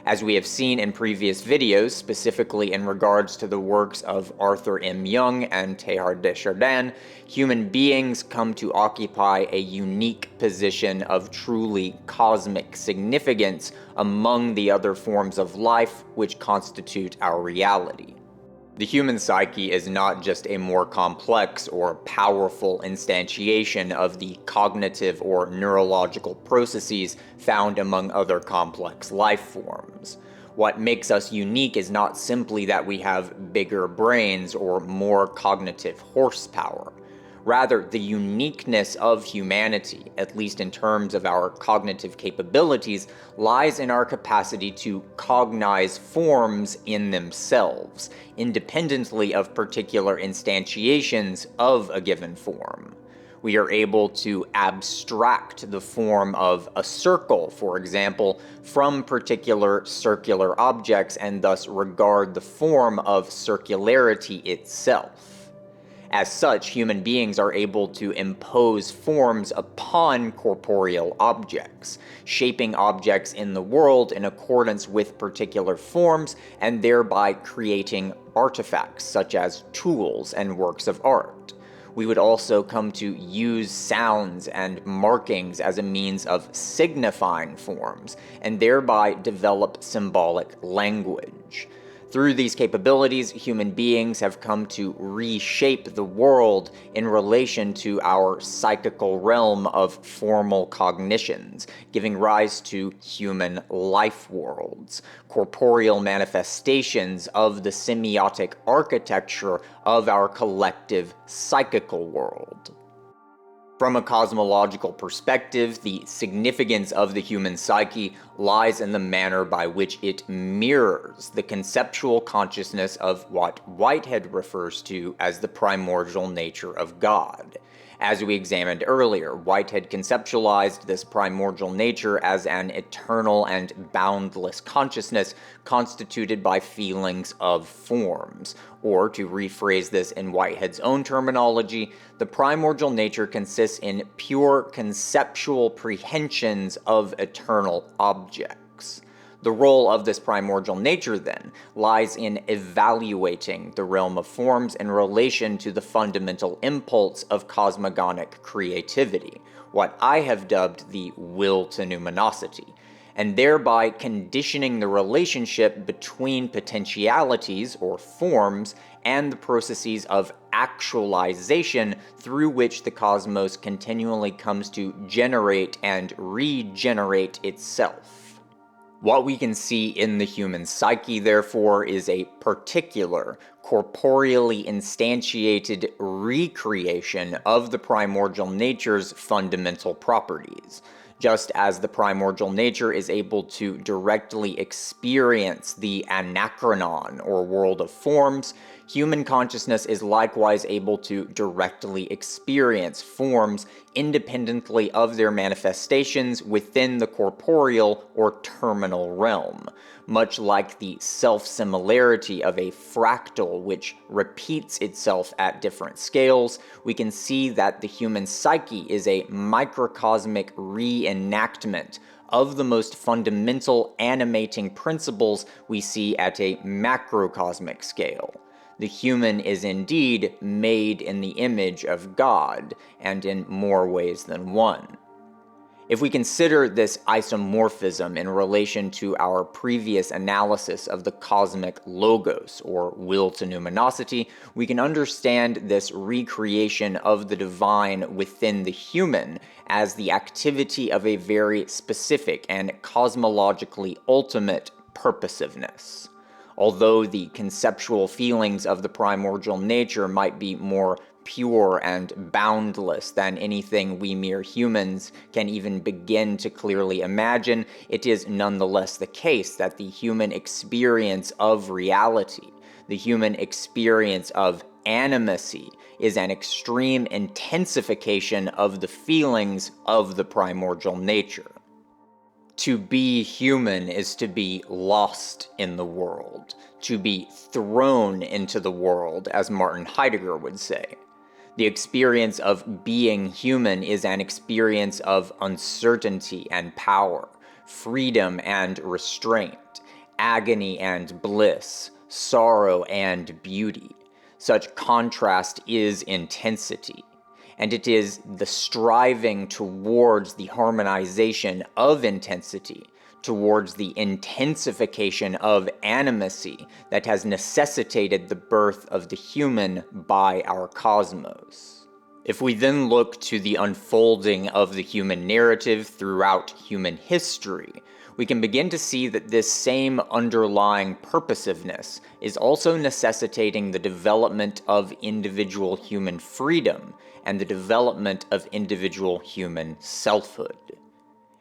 As we have seen in previous videos, specifically in regards to the works of Arthur M. Young and Teilhard de Chardin, human beings come to occupy a unique position of truly cosmic significance among the other forms of life which constitute our reality. The human psyche is not just a more complex or powerful instantiation of the cognitive or neurological processes found among other complex life forms. What makes us unique is not simply that we have bigger brains or more cognitive horsepower. Rather, the uniqueness of humanity, at least in terms of our cognitive capabilities, lies in our capacity to cognize forms in themselves, independently of particular instantiations of a given form. We are able to abstract the form of a circle, for example, from particular circular objects and thus regard the form of circularity itself. As such, human beings are able to impose forms upon corporeal objects, shaping objects in the world in accordance with particular forms, and thereby creating artifacts such as tools and works of art. We would also come to use sounds and markings as a means of signifying forms, and thereby develop symbolic language. Through these capabilities, human beings have come to reshape the world in relation to our psychical realm of formal cognitions, giving rise to human life worlds, corporeal manifestations of the semiotic architecture of our collective psychical world. From a cosmological perspective, the significance of the human psyche lies in the manner by which it mirrors the conceptual consciousness of what Whitehead refers to as the primordial nature of God. As we examined earlier, Whitehead conceptualized this primordial nature as an eternal and boundless consciousness constituted by feelings of forms. Or, to rephrase this in Whitehead's own terminology, the primordial nature consists in pure conceptual prehensions of eternal objects. The role of this primordial nature, then, lies in evaluating the realm of forms in relation to the fundamental impulse of cosmogonic creativity, what I have dubbed the will to numinosity, and thereby conditioning the relationship between potentialities, or forms, and the processes of actualization through which the cosmos continually comes to generate and regenerate itself. What we can see in the human psyche, therefore, is a particular, corporeally instantiated recreation of the primordial nature's fundamental properties. Just as the primordial nature is able to directly experience the anachronon, or world of forms, human consciousness is likewise able to directly experience forms independently of their manifestations within the corporeal or terminal realm. Much like the self-similarity of a fractal which repeats itself at different scales, we can see that the human psyche is a microcosmic reenactment of the most fundamental animating principles we see at a macrocosmic scale. The human is indeed made in the image of God, and in more ways than one. If we consider this isomorphism in relation to our previous analysis of the cosmic logos, or will to numinosity, we can understand this recreation of the divine within the human as the activity of a very specific and cosmologically ultimate purposiveness. Although the conceptual feelings of the primordial nature might be more pure and boundless than anything we mere humans can even begin to clearly imagine, it is nonetheless the case that the human experience of reality, the human experience of animacy, is an extreme intensification of the feelings of the primordial nature. To be human is to be lost in the world, to be thrown into the world, as Martin Heidegger would say. The experience of being human is an experience of uncertainty and power, freedom and restraint, agony and bliss, sorrow and beauty. Such contrast is intensity. And it is the striving towards the harmonization of intensity, towards the intensification of animacy, that has necessitated the birth of the human by our cosmos. If we then look to the unfolding of the human narrative throughout human history, we can begin to see that this same underlying purposiveness is also necessitating the development of individual human freedom and the development of individual human selfhood.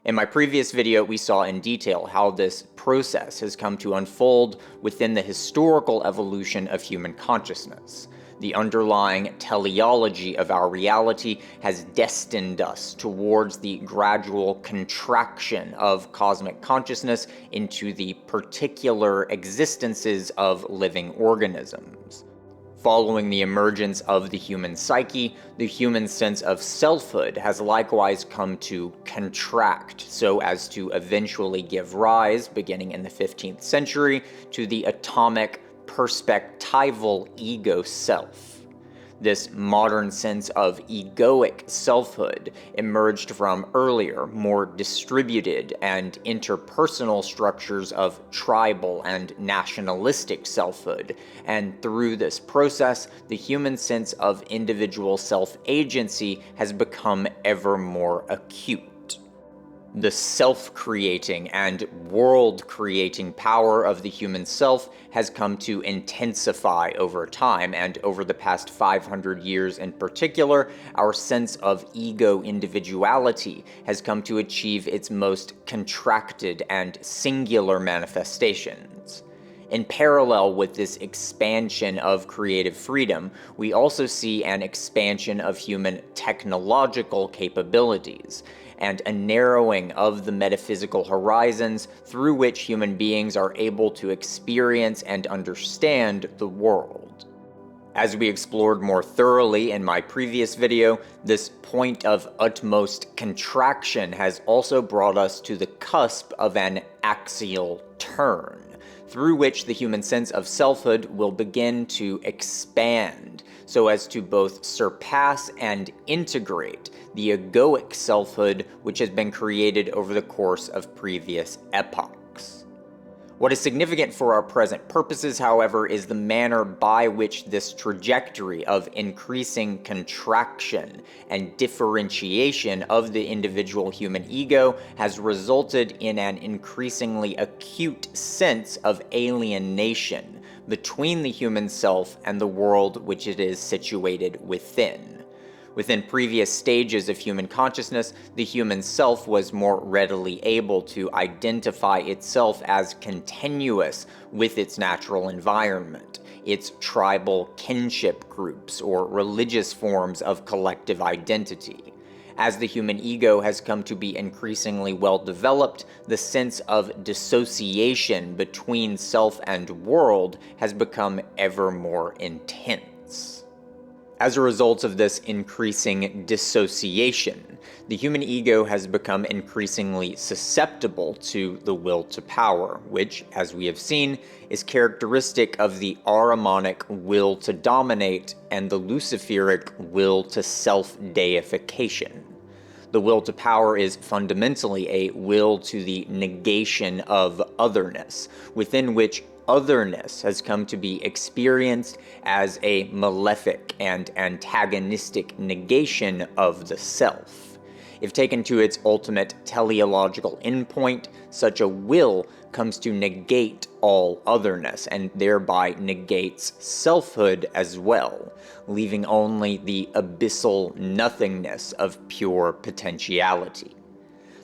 In my previous video, we saw in detail how this process has come to unfold within the historical evolution of human consciousness. The underlying teleology of our reality has destined us towards the gradual contraction of cosmic consciousness into the particular existences of living organisms. Following the emergence of the human psyche, the human sense of selfhood has likewise come to contract so as to eventually give rise, beginning in the 15th century, to the atomic perspectival ego self. This modern sense of egoic selfhood emerged from earlier, more distributed and interpersonal structures of tribal and nationalistic selfhood, and through this process, the human sense of individual self-agency has become ever more acute. The self-creating and world-creating power of the human self has come to intensify over time, and over the past 500 years in particular, our sense of ego individuality has come to achieve its most contracted and singular manifestations. In parallel with this expansion of creative freedom, we also see an expansion of human technological capabilities, and a narrowing of the metaphysical horizons through which human beings are able to experience and understand the world. As we explored more thoroughly in my previous video, this point of utmost contraction has also brought us to the cusp of an axial turn, through which the human sense of selfhood will begin to expand, so as to both surpass and integrate the egoic selfhood which has been created over the course of previous epochs. What is significant for our present purposes, however, is the manner by which this trajectory of increasing contraction and differentiation of the individual human ego has resulted in an increasingly acute sense of alienation between the human self and the world which it is situated within. Within previous stages of human consciousness, the human self was more readily able to identify itself as continuous with its natural environment, its tribal kinship groups, or religious forms of collective identity. As the human ego has come to be increasingly well developed, the sense of dissociation between self and world has become ever more intense. As a result of this increasing dissociation, the human ego has become increasingly susceptible to the will to power, which, as we have seen, is characteristic of the Ahrimanic will to dominate and the Luciferic will to self-deification. The will to power is fundamentally a will to the negation of otherness, within which otherness has come to be experienced as a malefic and antagonistic negation of the self. If taken to its ultimate teleological endpoint, such a will comes to negate all otherness, and thereby negates selfhood as well, leaving only the abyssal nothingness of pure potentiality.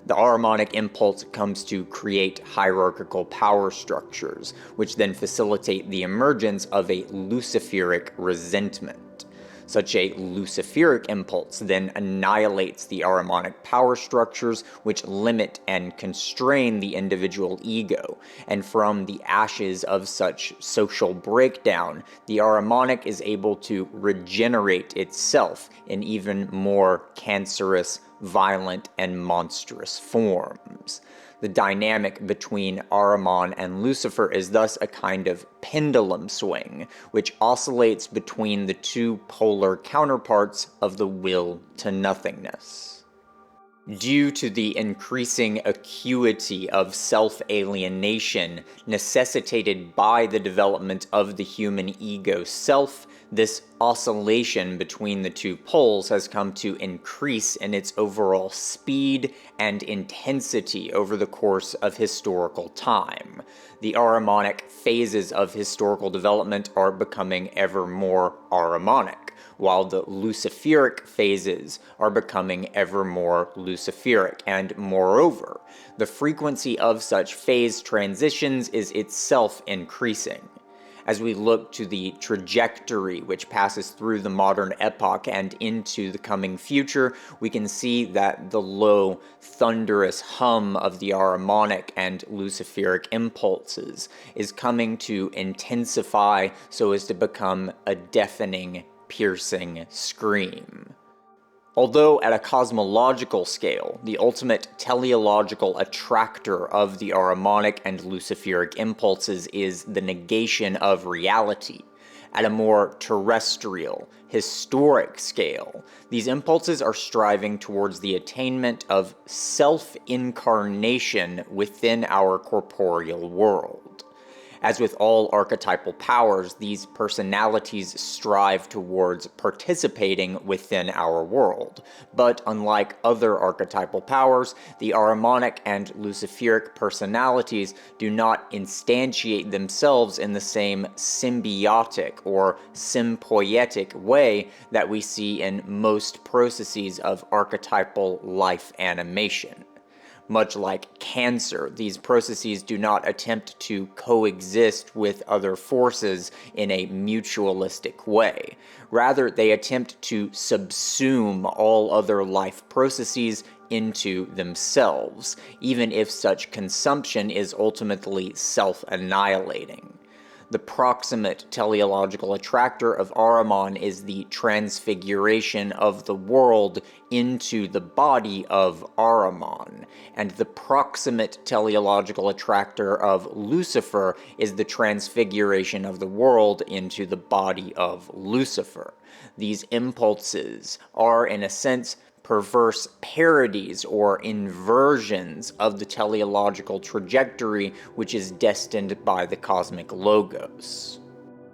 The Ahrimanic impulse comes to create hierarchical power structures, which then facilitate the emergence of a Luciferic resentment. Such a Luciferic impulse then annihilates the Ahrimanic power structures which limit and constrain the individual ego, and from the ashes of such social breakdown, the Ahrimanic is able to regenerate itself in even more cancerous, violent, and monstrous forms. The dynamic between Ahriman and Lucifer is thus a kind of pendulum swing, which oscillates between the two polar counterparts of the will to nothingness. Due to the increasing acuity of self-alienation necessitated by the development of the human ego self, this oscillation between the two poles has come to increase in its overall speed and intensity over the course of historical time. The Ahrimanic phases of historical development are becoming ever more Ahrimanic, while the Luciferic phases are becoming ever more Luciferic, and moreover, the frequency of such phase transitions is itself increasing. As we look to the trajectory which passes through the modern epoch and into the coming future, we can see that the low, thunderous hum of the Ahrimanic and Luciferic impulses is coming to intensify so as to become a deafening, piercing scream. Although at a cosmological scale, the ultimate teleological attractor of the Ahrimanic and Luciferic impulses is the negation of reality, at a more terrestrial, historic scale, these impulses are striving towards the attainment of self-incarnation within our corporeal world. As with all archetypal powers, these personalities strive towards participating within our world. But unlike other archetypal powers, the Ahrimanic and Luciferic personalities do not instantiate themselves in the same symbiotic or symbiotic way that we see in most processes of archetypal life animation. Much like cancer, these processes do not attempt to coexist with other forces in a mutualistic way. Rather, they attempt to subsume all other life processes into themselves, even if such consumption is ultimately self-annihilating. The proximate teleological attractor of Ahriman is the transfiguration of the world into the body of Ahriman, and the proximate teleological attractor of Lucifer is the transfiguration of the world into the body of Lucifer. These impulses are, in a sense, perverse parodies or inversions of the teleological trajectory which is destined by the cosmic logos.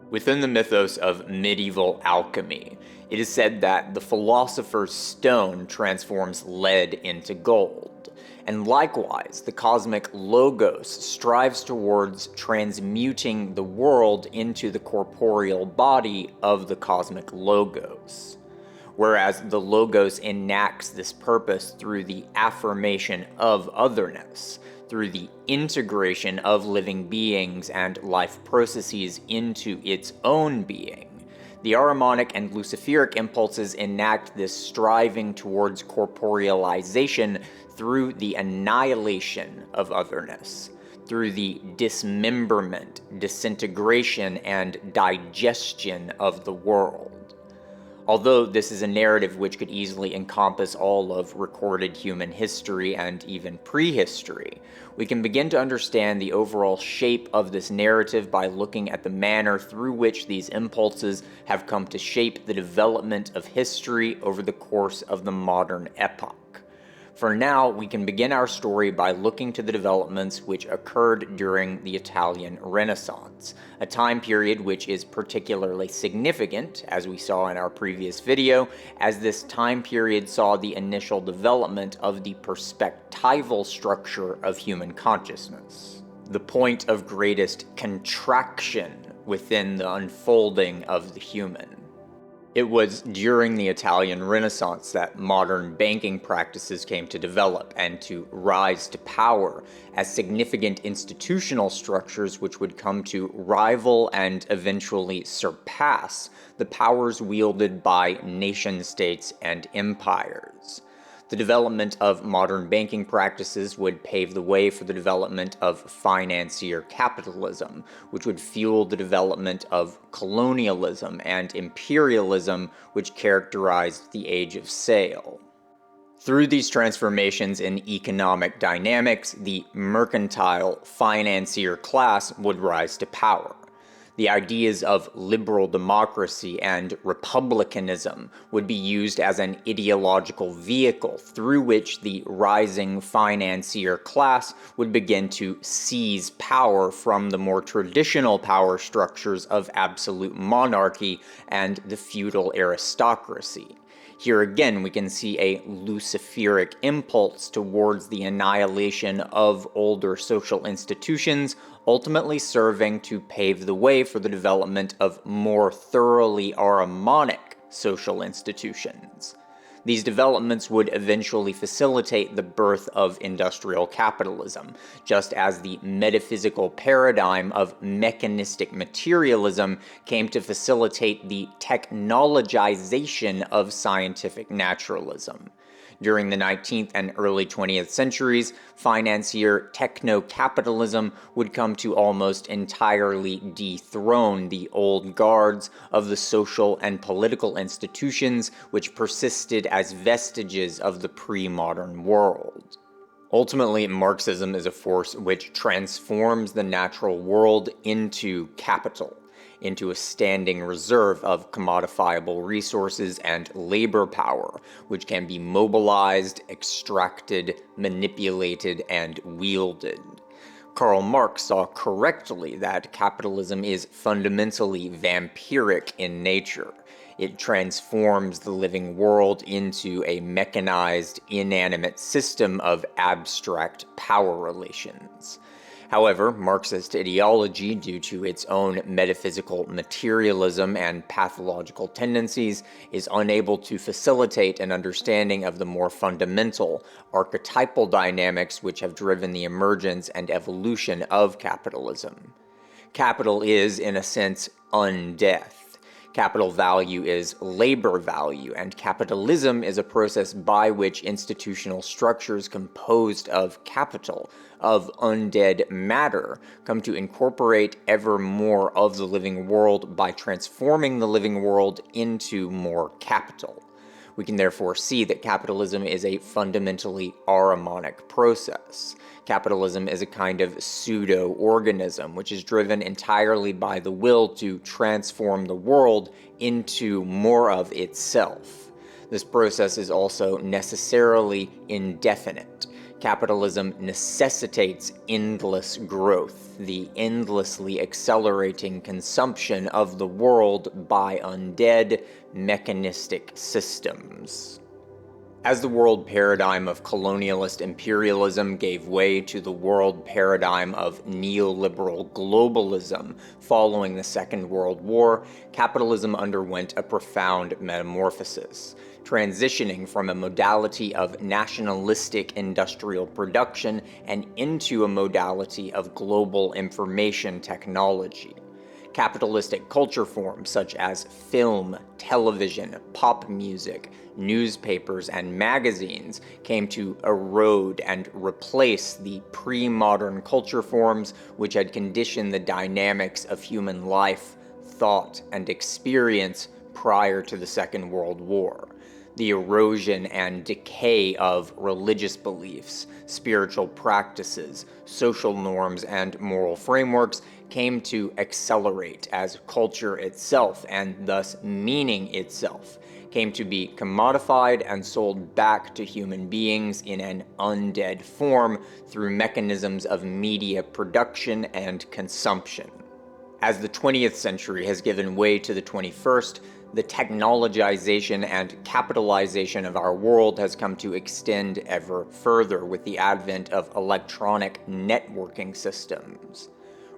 Within the mythos of medieval alchemy, it is said that the philosopher's stone transforms lead into gold, and likewise the cosmic logos strives towards transmuting the world into the corporeal body of the cosmic logos. Whereas the Logos enacts this purpose through the affirmation of otherness, through the integration of living beings and life processes into its own being. The Ahrimanic and Luciferic impulses enact this striving towards corporealization through the annihilation of otherness, through the dismemberment, disintegration, and digestion of the world. Although this is a narrative which could easily encompass all of recorded human history and even prehistory, we can begin to understand the overall shape of this narrative by looking at the manner through which these impulses have come to shape the development of history over the course of the modern epoch. For now, we can begin our story by looking to the developments which occurred during the Italian Renaissance, a time period which is particularly significant, as we saw in our previous video, as this time period saw the initial development of the perspectival structure of human consciousness, the point of greatest contraction within the unfolding of the human. It was during the Italian Renaissance that modern banking practices came to develop and to rise to power as significant institutional structures which would come to rival and eventually surpass the powers wielded by nation-states and empires. The development of modern banking practices would pave the way for the development of financier capitalism, which would fuel the development of colonialism and imperialism, which characterized the Age of Sail. Through these transformations in economic dynamics, the mercantile financier class would rise to power. The ideas of liberal democracy and republicanism would be used as an ideological vehicle through which the rising financier class would begin to seize power from the more traditional power structures of absolute monarchy and the feudal aristocracy. Here again, we can see a Luciferic impulse towards the annihilation of older social institutions, ultimately serving to pave the way for the development of more thoroughly Ahrimanic social institutions. These developments would eventually facilitate the birth of industrial capitalism, just as the metaphysical paradigm of mechanistic materialism came to facilitate the technologization of scientific naturalism. During the 19th and early 20th centuries, financier techno-capitalism would come to almost entirely dethrone the old guards of the social and political institutions which persisted as vestiges of the pre-modern world. Ultimately, Marxism is a force which transforms the natural world into capital, into a standing reserve of commodifiable resources and labor power, which can be mobilized, extracted, manipulated, and wielded. Karl Marx saw correctly that capitalism is fundamentally vampiric in nature. It transforms the living world into a mechanized, inanimate system of abstract power relations. However, Marxist ideology, due to its own metaphysical materialism and pathological tendencies, is unable to facilitate an understanding of the more fundamental, archetypal dynamics which have driven the emergence and evolution of capitalism. Capital is, in a sense, undeath. Capital value is labor value, and capitalism is a process by which institutional structures composed of capital, of undead matter, come to incorporate ever more of the living world by transforming the living world into more capital. We can therefore see that capitalism is a fundamentally Ahrimanic process. Capitalism is a kind of pseudo-organism which is driven entirely by the will to transform the world into more of itself. This process is also necessarily indefinite. Capitalism necessitates endless growth, the endlessly accelerating consumption of the world by undead, mechanistic systems. As the world paradigm of colonialist imperialism gave way to the world paradigm of neoliberal globalism following the Second World War, capitalism underwent a profound metamorphosis, transitioning from a modality of nationalistic industrial production and into a modality of global information technology. Capitalistic culture forms such as film, television, pop music, newspapers, and magazines came to erode and replace the pre-modern culture forms which had conditioned the dynamics of human life, thought, and experience prior to the Second World War. The erosion and decay of religious beliefs, spiritual practices, social norms, and moral frameworks came to accelerate as culture itself, and thus meaning itself, came to be commodified and sold back to human beings in an undead form through mechanisms of media production and consumption. As the 20th century has given way to the 21st, the technologization and capitalization of our world has come to extend ever further with the advent of electronic networking systems.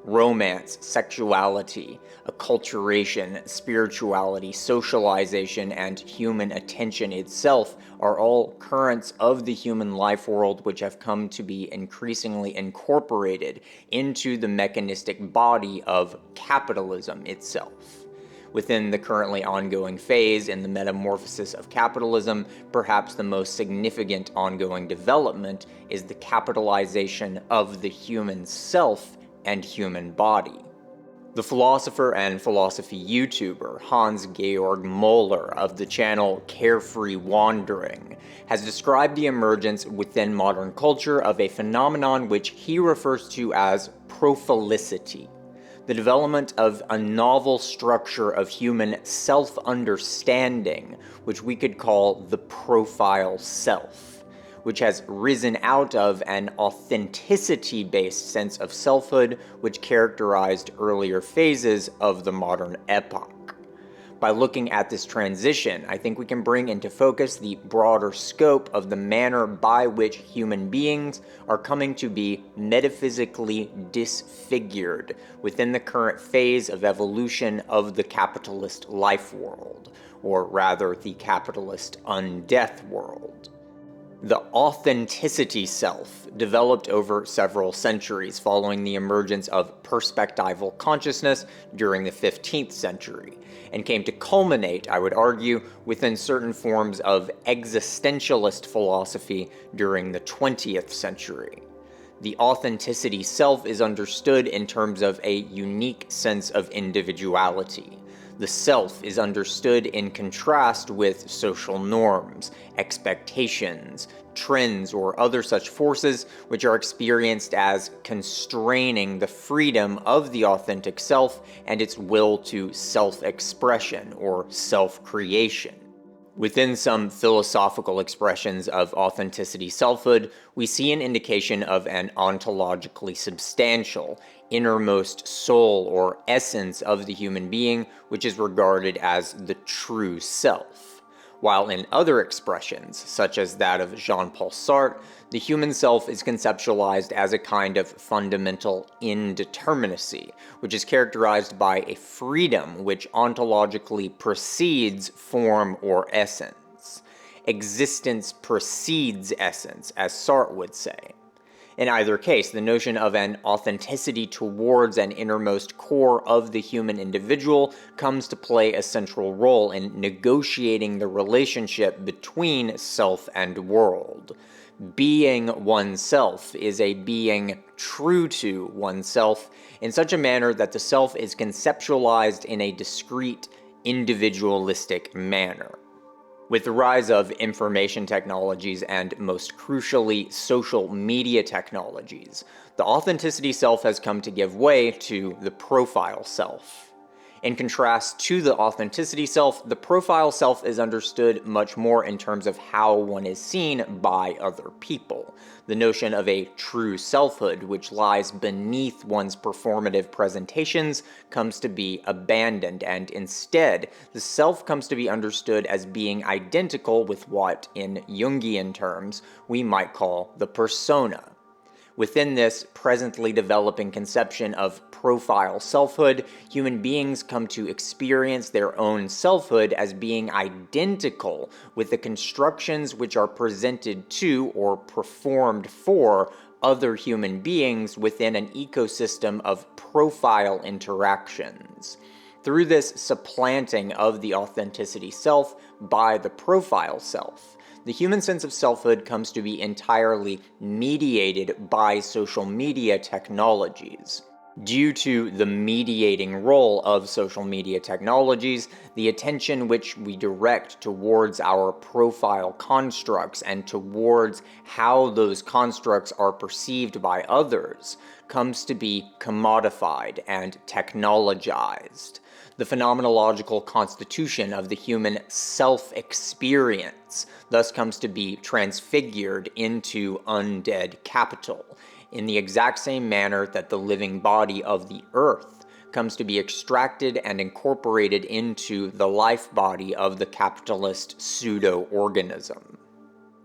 Romance, sexuality, acculturation, spirituality, socialization, and human attention itself are all currents of the human life world which have come to be increasingly incorporated into the mechanistic body of capitalism itself. Within the currently ongoing phase in the metamorphosis of capitalism, perhaps the most significant ongoing development is the capitalization of the human self and human body. The philosopher and philosophy YouTuber Hans-Georg Müller of the channel Carefree Wandering has described the emergence within modern culture of a phenomenon which he refers to as prophilicity, the development of a novel structure of human self-understanding, which we could call the profile self, which has risen out of an authenticity-based sense of selfhood which characterized earlier phases of the modern epoch. By looking at this transition, I think we can bring into focus the broader scope of the manner by which human beings are coming to be metaphysically disfigured within the current phase of evolution of the capitalist life world, or rather the capitalist undeath world. The authenticity self developed over several centuries following the emergence of perspectival consciousness during the 15th century, and came to culminate, I would argue, within certain forms of existentialist philosophy during the 20th century. The authenticity self is understood in terms of a unique sense of individuality. The self is understood in contrast with social norms, expectations, trends, or other such forces which are experienced as constraining the freedom of the authentic self and its will to self-expression or self-creation. Within some philosophical expressions of authenticity selfhood, we see an indication of an ontologically substantial, innermost soul or essence of the human being, which is regarded as the true self. While in other expressions, such as that of Jean-Paul Sartre, the human self is conceptualized as a kind of fundamental indeterminacy, which is characterized by a freedom which ontologically precedes form or essence. Existence precedes essence, as Sartre would say. In either case, the notion of an authenticity towards an innermost core of the human individual comes to play a central role in negotiating the relationship between self and world. Being oneself is a being true to oneself in such a manner that the self is conceptualized in a discrete, individualistic manner. With the rise of information technologies and, most crucially, social media technologies, the authenticity self has come to give way to the profile self. In contrast to the authenticity self, the profile self is understood much more in terms of how one is seen by other people. The notion of a true selfhood, which lies beneath one's performative presentations, comes to be abandoned, and instead, the self comes to be understood as being identical with what, in Jungian terms, we might call the persona. Within this presently developing conception of profile selfhood, human beings come to experience their own selfhood as being identical with the constructions which are presented to or performed for other human beings within an ecosystem of profile interactions. Through this supplanting of the authenticity self by the profile self, the human sense of selfhood comes to be entirely mediated by social media technologies. Due to the mediating role of social media technologies, the attention which we direct towards our profile constructs and towards how those constructs are perceived by others comes to be commodified and technologized. The phenomenological constitution of the human self-experience thus comes to be transfigured into undead capital, in the exact same manner that the living body of the earth comes to be extracted and incorporated into the life body of the capitalist pseudo-organism.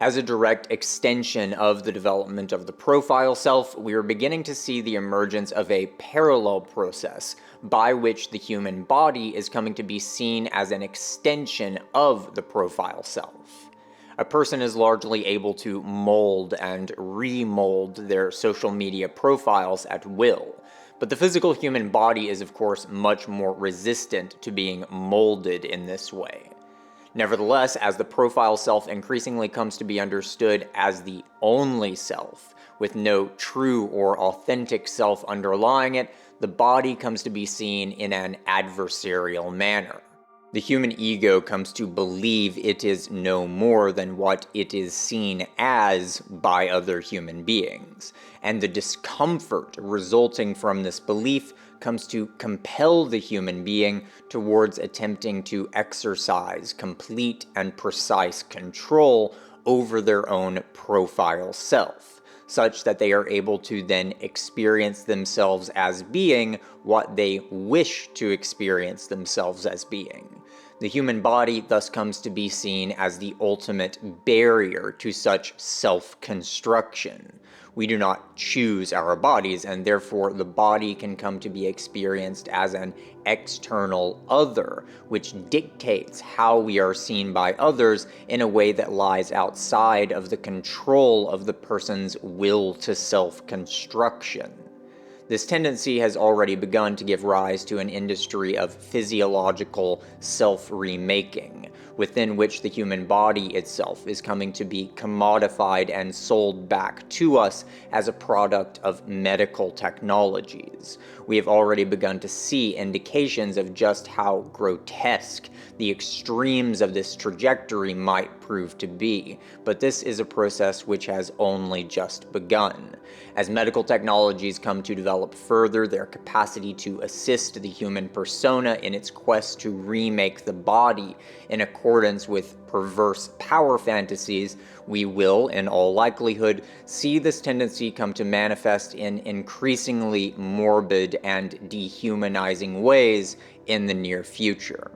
As a direct extension of the development of the profile self, we are beginning to see the emergence of a parallel process by which the human body is coming to be seen as an extension of the profile self. A person is largely able to mold and remold their social media profiles at will, but the physical human body is of course much more resistant to being molded in this way. Nevertheless, as the profile self increasingly comes to be understood as the only self, with no true or authentic self underlying it, the body comes to be seen in an adversarial manner. The human ego comes to believe it is no more than what it is seen as by other human beings, and the discomfort resulting from this belief comes to compel the human being towards attempting to exercise complete and precise control over their own profile self, such that they are able to then experience themselves as being what they wish to experience themselves as being. The human body thus comes to be seen as the ultimate barrier to such self-construction. We do not choose our bodies, and therefore the body can come to be experienced as an external other, which dictates how we are seen by others in a way that lies outside of the control of the person's will to self-construction. This tendency has already begun to give rise to an industry of physiological self-remaking, within which the human body itself is coming to be commodified and sold back to us as a product of medical technologies. We have already begun to see indications of just how grotesque the extremes of this trajectory might prove to be, but this is a process which has only just begun. As medical technologies come to develop develop further their capacity to assist the human persona in its quest to remake the body in accordance with perverse power fantasies, we will, in all likelihood, see this tendency come to manifest in increasingly morbid and dehumanizing ways in the near future.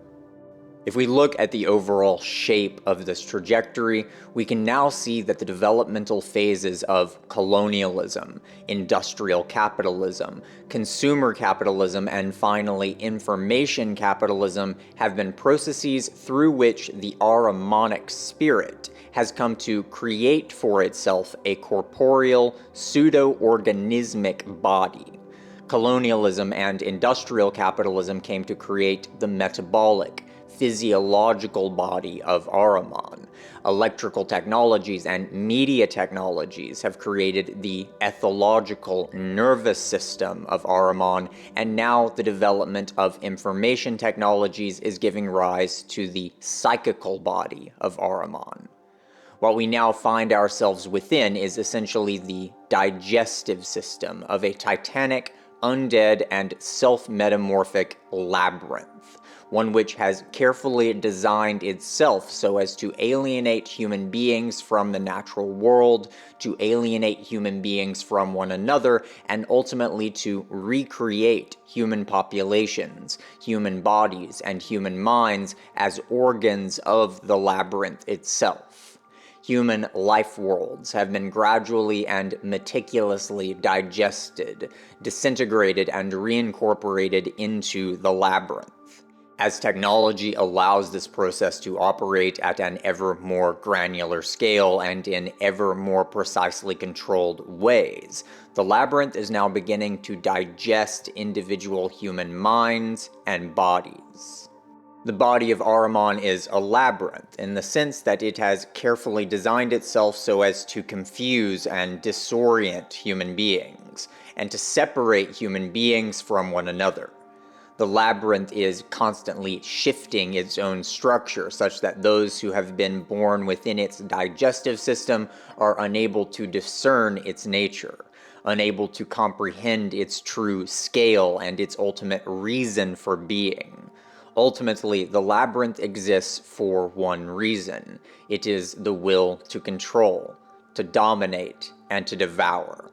If we look at the overall shape of this trajectory, we can now see that the developmental phases of colonialism, industrial capitalism, consumer capitalism, and finally information capitalism have been processes through which the Ahrimanic spirit has come to create for itself a corporeal, pseudo-organismic body. Colonialism and industrial capitalism came to create the metabolic, physiological body of Ahriman. Electrical technologies and media technologies have created the ethological nervous system of Ahriman, and now the development of information technologies is giving rise to the psychical body of Ahriman. What we now find ourselves within is essentially the digestive system of a titanic, undead, and self-metamorphic labyrinth, one which has carefully designed itself so as to alienate human beings from the natural world, to alienate human beings from one another, and ultimately to recreate human populations, human bodies, and human minds as organs of the labyrinth itself. Human life worlds have been gradually and meticulously digested, disintegrated, and reincorporated into the labyrinth. As technology allows this process to operate at an ever more granular scale and in ever more precisely controlled ways, the labyrinth is now beginning to digest individual human minds and bodies. The body of Ahriman is a labyrinth in the sense that it has carefully designed itself so as to confuse and disorient human beings, and to separate human beings from one another. The labyrinth is constantly shifting its own structure such that those who have been born within its digestive system are unable to discern its nature, unable to comprehend its true scale and its ultimate reason for being. Ultimately, the labyrinth exists for one reason. It is the will to control, to dominate, and to devour.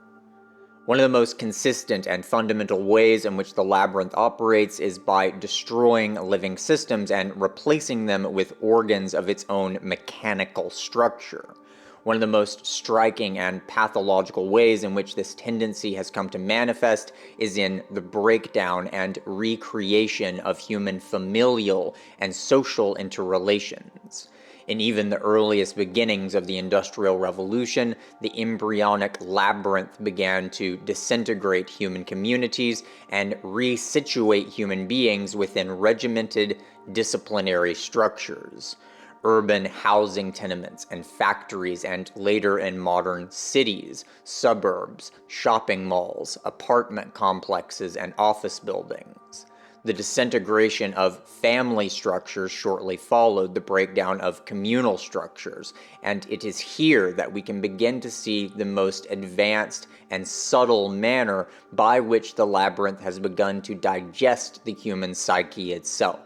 One of the most consistent and fundamental ways in which the labyrinth operates is by destroying living systems and replacing them with organs of its own mechanical structure. One of the most striking and pathological ways in which this tendency has come to manifest is in the breakdown and recreation of human familial and social interrelations. In even the earliest beginnings of the Industrial Revolution, the embryonic labyrinth began to disintegrate human communities and resituate human beings within regimented disciplinary structures. Urban housing tenements and factories, and later in modern cities, suburbs, shopping malls, apartment complexes, and office buildings. The disintegration of family structures shortly followed the breakdown of communal structures, and it is here that we can begin to see the most advanced and subtle manner by which the labyrinth has begun to digest the human psyche itself.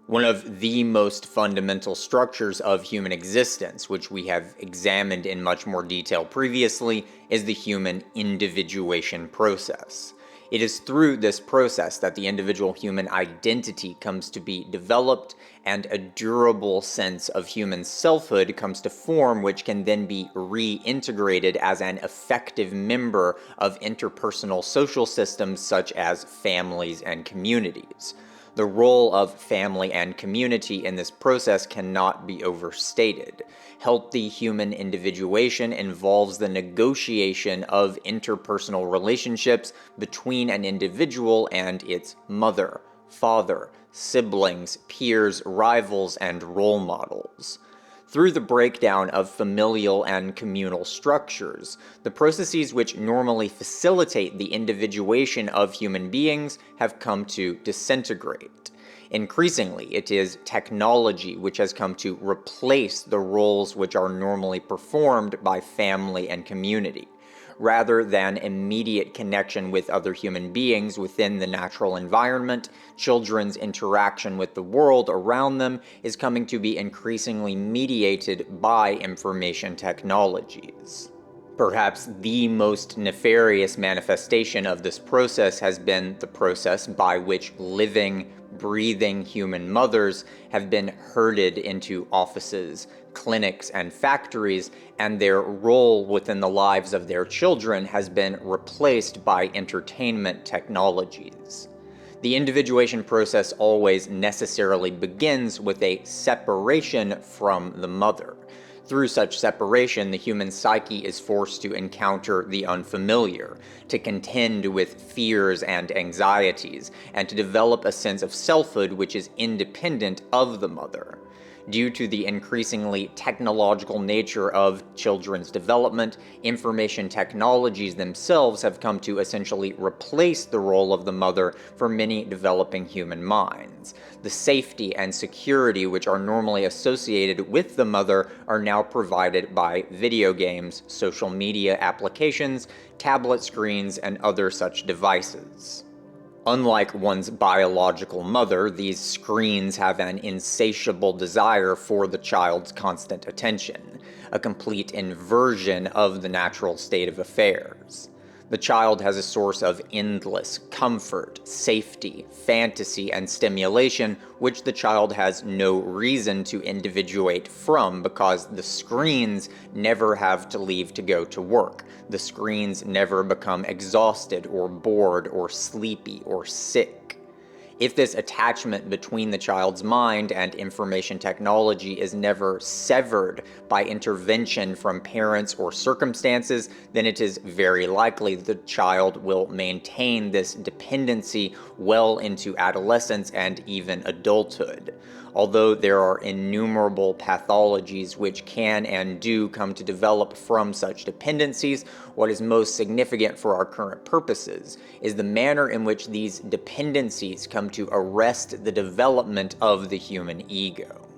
One of the most fundamental structures of human existence, which we have examined in much more detail previously, is the human individuation process. It is through this process that the individual human identity comes to be developed, and a durable sense of human selfhood comes to form, which can then be reintegrated as an effective member of interpersonal social systems such as families and communities. The role of family and community in this process cannot be overstated. Healthy human individuation involves the negotiation of interpersonal relationships between an individual and its mother, father, siblings, peers, rivals, and role models. Through the breakdown of familial and communal structures, the processes which normally facilitate the individuation of human beings have come to disintegrate. Increasingly, it is technology which has come to replace the roles which are normally performed by family and community. rather than immediate connection with other human beings within the natural environment. Children's interaction with the world around them is coming to be increasingly mediated by information technologies. Perhaps the most nefarious manifestation of this process has been the process by which living, breathing human mothers have been herded into offices, clinics, and factories, and their role within the lives of their children has been replaced by entertainment technologies. The individuation process always necessarily begins with a separation from the mother. Through such separation, the human psyche is forced to encounter the unfamiliar, to contend with fears and anxieties, and to develop a sense of selfhood which is independent of the mother. Due to the increasingly technological nature of children's development, information technologies themselves have come to essentially replace the role of the mother for many developing human minds. The safety and security which are normally associated with the mother are now provided by video games, social media applications, tablet screens, and other such devices. Unlike one's biological mother, these screens have an insatiable desire for the child's constant attention, a complete inversion of the natural state of affairs. The child has a source of endless comfort, safety, fantasy, and stimulation which the child has no reason to individuate from because the screens never have to leave to go to work. The screens never become exhausted or bored or sleepy or sick. If this attachment between the child's mind and information technology is never severed by intervention from parents or circumstances, then it is very likely the child will maintain this dependency well into adolescence and even adulthood. Although there are innumerable pathologies which can and do come to develop from such dependencies, what is most significant for our current purposes is the manner in which these dependencies come to arrest the development of the human ego.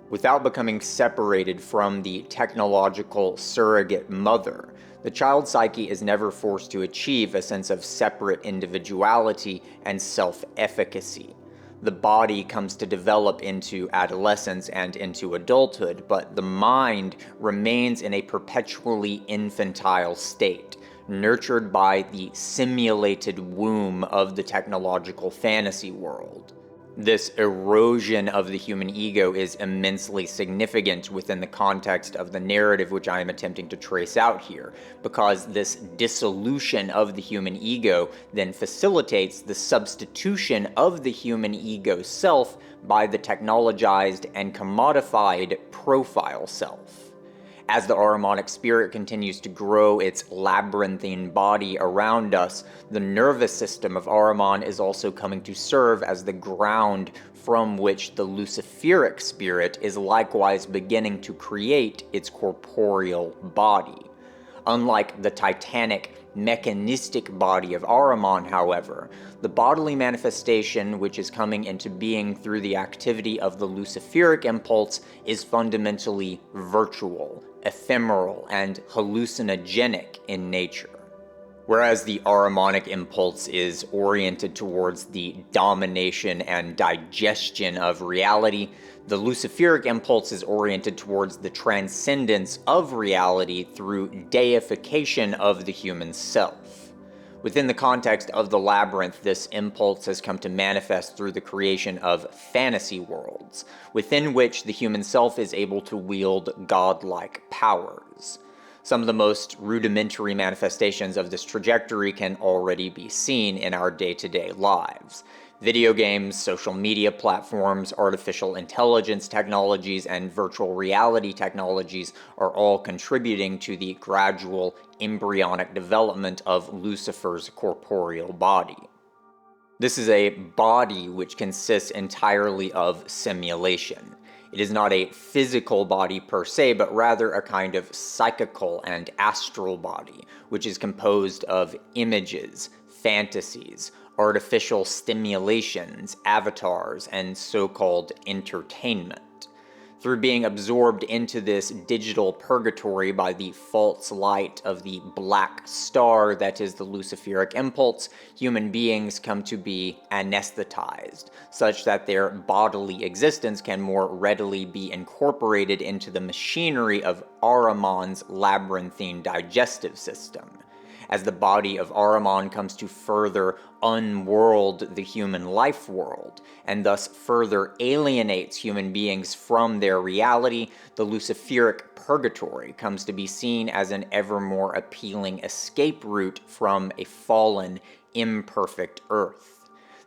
Without becoming separated from the technological surrogate mother, the child psyche is never forced to achieve a sense of separate individuality and self-efficacy. The body comes to develop into adolescence and into adulthood, but the mind remains in a perpetually infantile state, nurtured by the simulated womb of the technological fantasy world. This erosion of the human ego is immensely significant within the context of the narrative which I am attempting to trace out here, because this dissolution of the human ego then facilitates the substitution of the human ego self by the technologized and commodified profile self. As the Ahrimanic spirit continues to grow its labyrinthine body around us, the nervous system of Ahriman is also coming to serve as the ground from which the Luciferic spirit is likewise beginning to create its corporeal body. Unlike the titanic, mechanistic body of Ahriman, however, the bodily manifestation which is coming into being through the activity of the Luciferic impulse is fundamentally virtual, ephemeral, and hallucinogenic in nature. Whereas the Ahrimanic impulse is oriented towards the domination and digestion of reality, the Luciferic impulse is oriented towards the transcendence of reality through deification of the human self. Within the context of the labyrinth, this impulse has come to manifest through the creation of fantasy worlds, within which the human self is able to wield godlike powers. Some of the most rudimentary manifestations of this trajectory can already be seen in our day-to-day lives. Video games, social media platforms, artificial intelligence technologies, and virtual reality technologies are all contributing to the gradual embryonic development of Lucifer's corporeal body. This is a body which consists entirely of simulation. It is not a physical body per se, but rather a kind of psychical and astral body, which is composed of images, fantasies, artificial stimulations, avatars, and so-called entertainment. Through being absorbed into this digital purgatory by the false light of the black star that is the Luciferic impulse, human beings come to be anesthetized, such that their bodily existence can more readily be incorporated into the machinery of Ahriman's labyrinthine digestive system. As the body of Ahriman comes to further unworld the human life world, and thus further alienates human beings from their reality, the Luciferic purgatory comes to be seen as an ever more appealing escape route from a fallen, imperfect earth.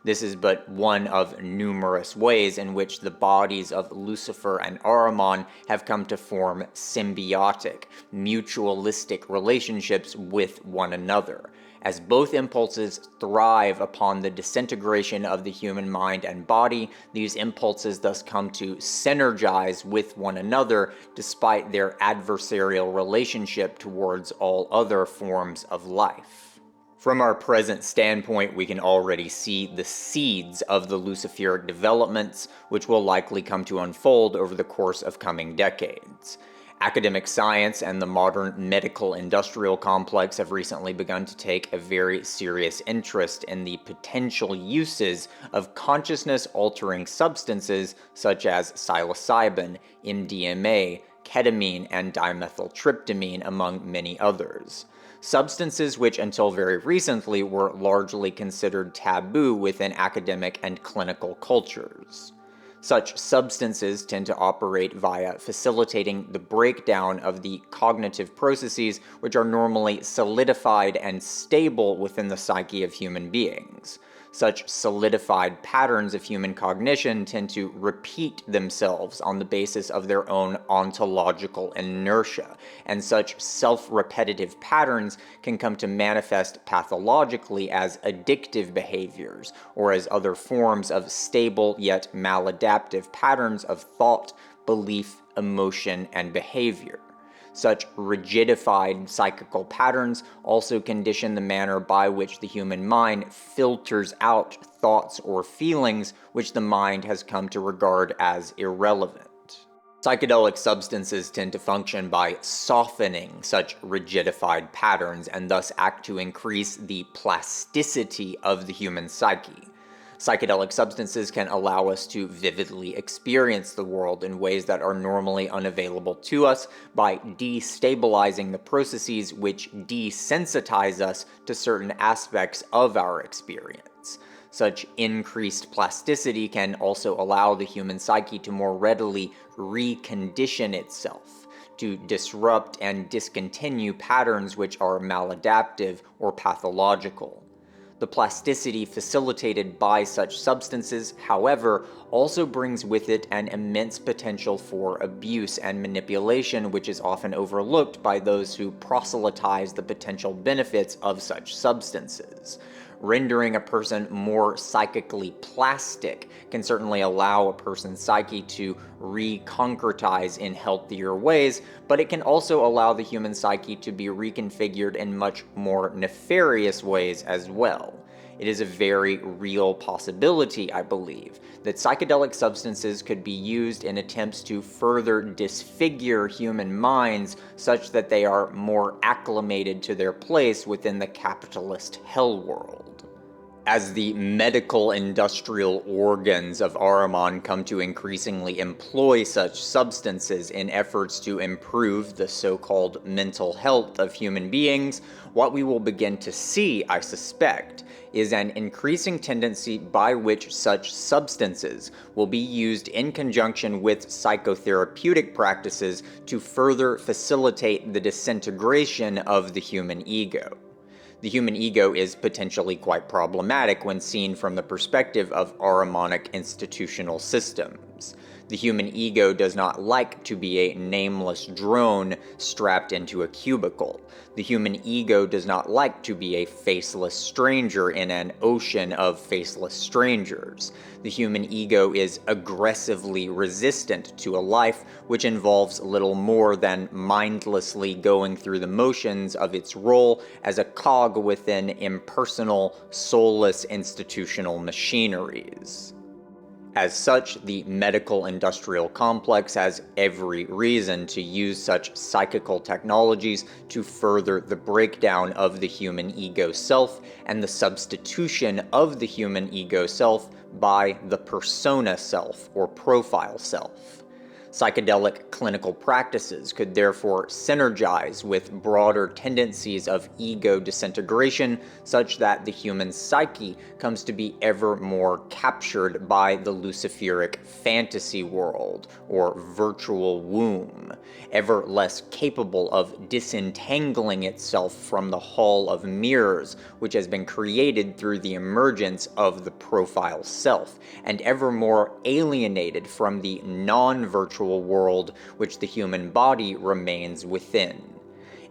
This is but one of numerous ways in which the bodies of Lucifer and Ahriman have come to form symbiotic, mutualistic relationships with one another. As both impulses thrive upon the disintegration of the human mind and body, these impulses thus come to synergize with one another despite their adversarial relationship towards all other forms of life. From our present standpoint, we can already see the seeds of the Luciferic developments, which will likely come to unfold over the course of coming decades. Academic science and the modern medical-industrial complex have recently begun to take a very serious interest in the potential uses of consciousness-altering substances such as psilocybin, MDMA, ketamine, and dimethyltryptamine, among many others. Substances which until very recently were largely considered taboo within academic and clinical cultures. Such substances tend to operate via facilitating the breakdown of the cognitive processes which are normally solidified and stable within the psyche of human beings. Such solidified patterns of human cognition tend to repeat themselves on the basis of their own ontological inertia, and such self-repetitive patterns can come to manifest pathologically as addictive behaviors, or as other forms of stable yet maladaptive patterns of thought, belief, emotion, and behavior. Such rigidified psychical patterns also condition the manner by which the human mind filters out thoughts or feelings which the mind has come to regard as irrelevant. Psychedelic substances tend to function by softening such rigidified patterns and thus act to increase the plasticity of the human psyche. Psychedelic substances can allow us to vividly experience the world in ways that are normally unavailable to us by destabilizing the processes which desensitize us to certain aspects of our experience. Such increased plasticity can also allow the human psyche to more readily recondition itself, to disrupt and discontinue patterns which are maladaptive or pathological. The plasticity facilitated by such substances, however, also brings with it an immense potential for abuse and manipulation, which is often overlooked by those who proselytize the potential benefits of such substances. Rendering a person more psychically plastic can certainly allow a person's psyche to reconcretize in healthier ways, but it can also allow the human psyche to be reconfigured in much more nefarious ways as well. It is a very real possibility, I believe, that psychedelic substances could be used in attempts to further disfigure human minds such that they are more acclimated to their place within the capitalist hell world. As the medical industrial organs of Ahriman come to increasingly employ such substances in efforts to improve the so-called mental health of human beings, what we will begin to see, I suspect, is an increasing tendency by which such substances will be used in conjunction with psychotherapeutic practices to further facilitate the disintegration of the human ego. The human ego is potentially quite problematic when seen from the perspective of Ahrimanic institutional systems. The human ego does not like to be a nameless drone strapped into a cubicle. The human ego does not like to be a faceless stranger in an ocean of faceless strangers. The human ego is aggressively resistant to a life which involves little more than mindlessly going through the motions of its role as a cog within impersonal, soulless institutional machineries. As such, the medical-industrial complex has every reason to use such psychical technologies to further the breakdown of the human ego self and the substitution of the human ego self by the persona self or profile self. Psychedelic clinical practices could therefore synergize with broader tendencies of ego disintegration such that the human psyche comes to be ever more captured by the Luciferic fantasy world, or virtual womb, ever less capable of disentangling itself from the hall of mirrors which has been created through the emergence of the profile self, and ever more alienated from the non-virtual world which the human body remains within.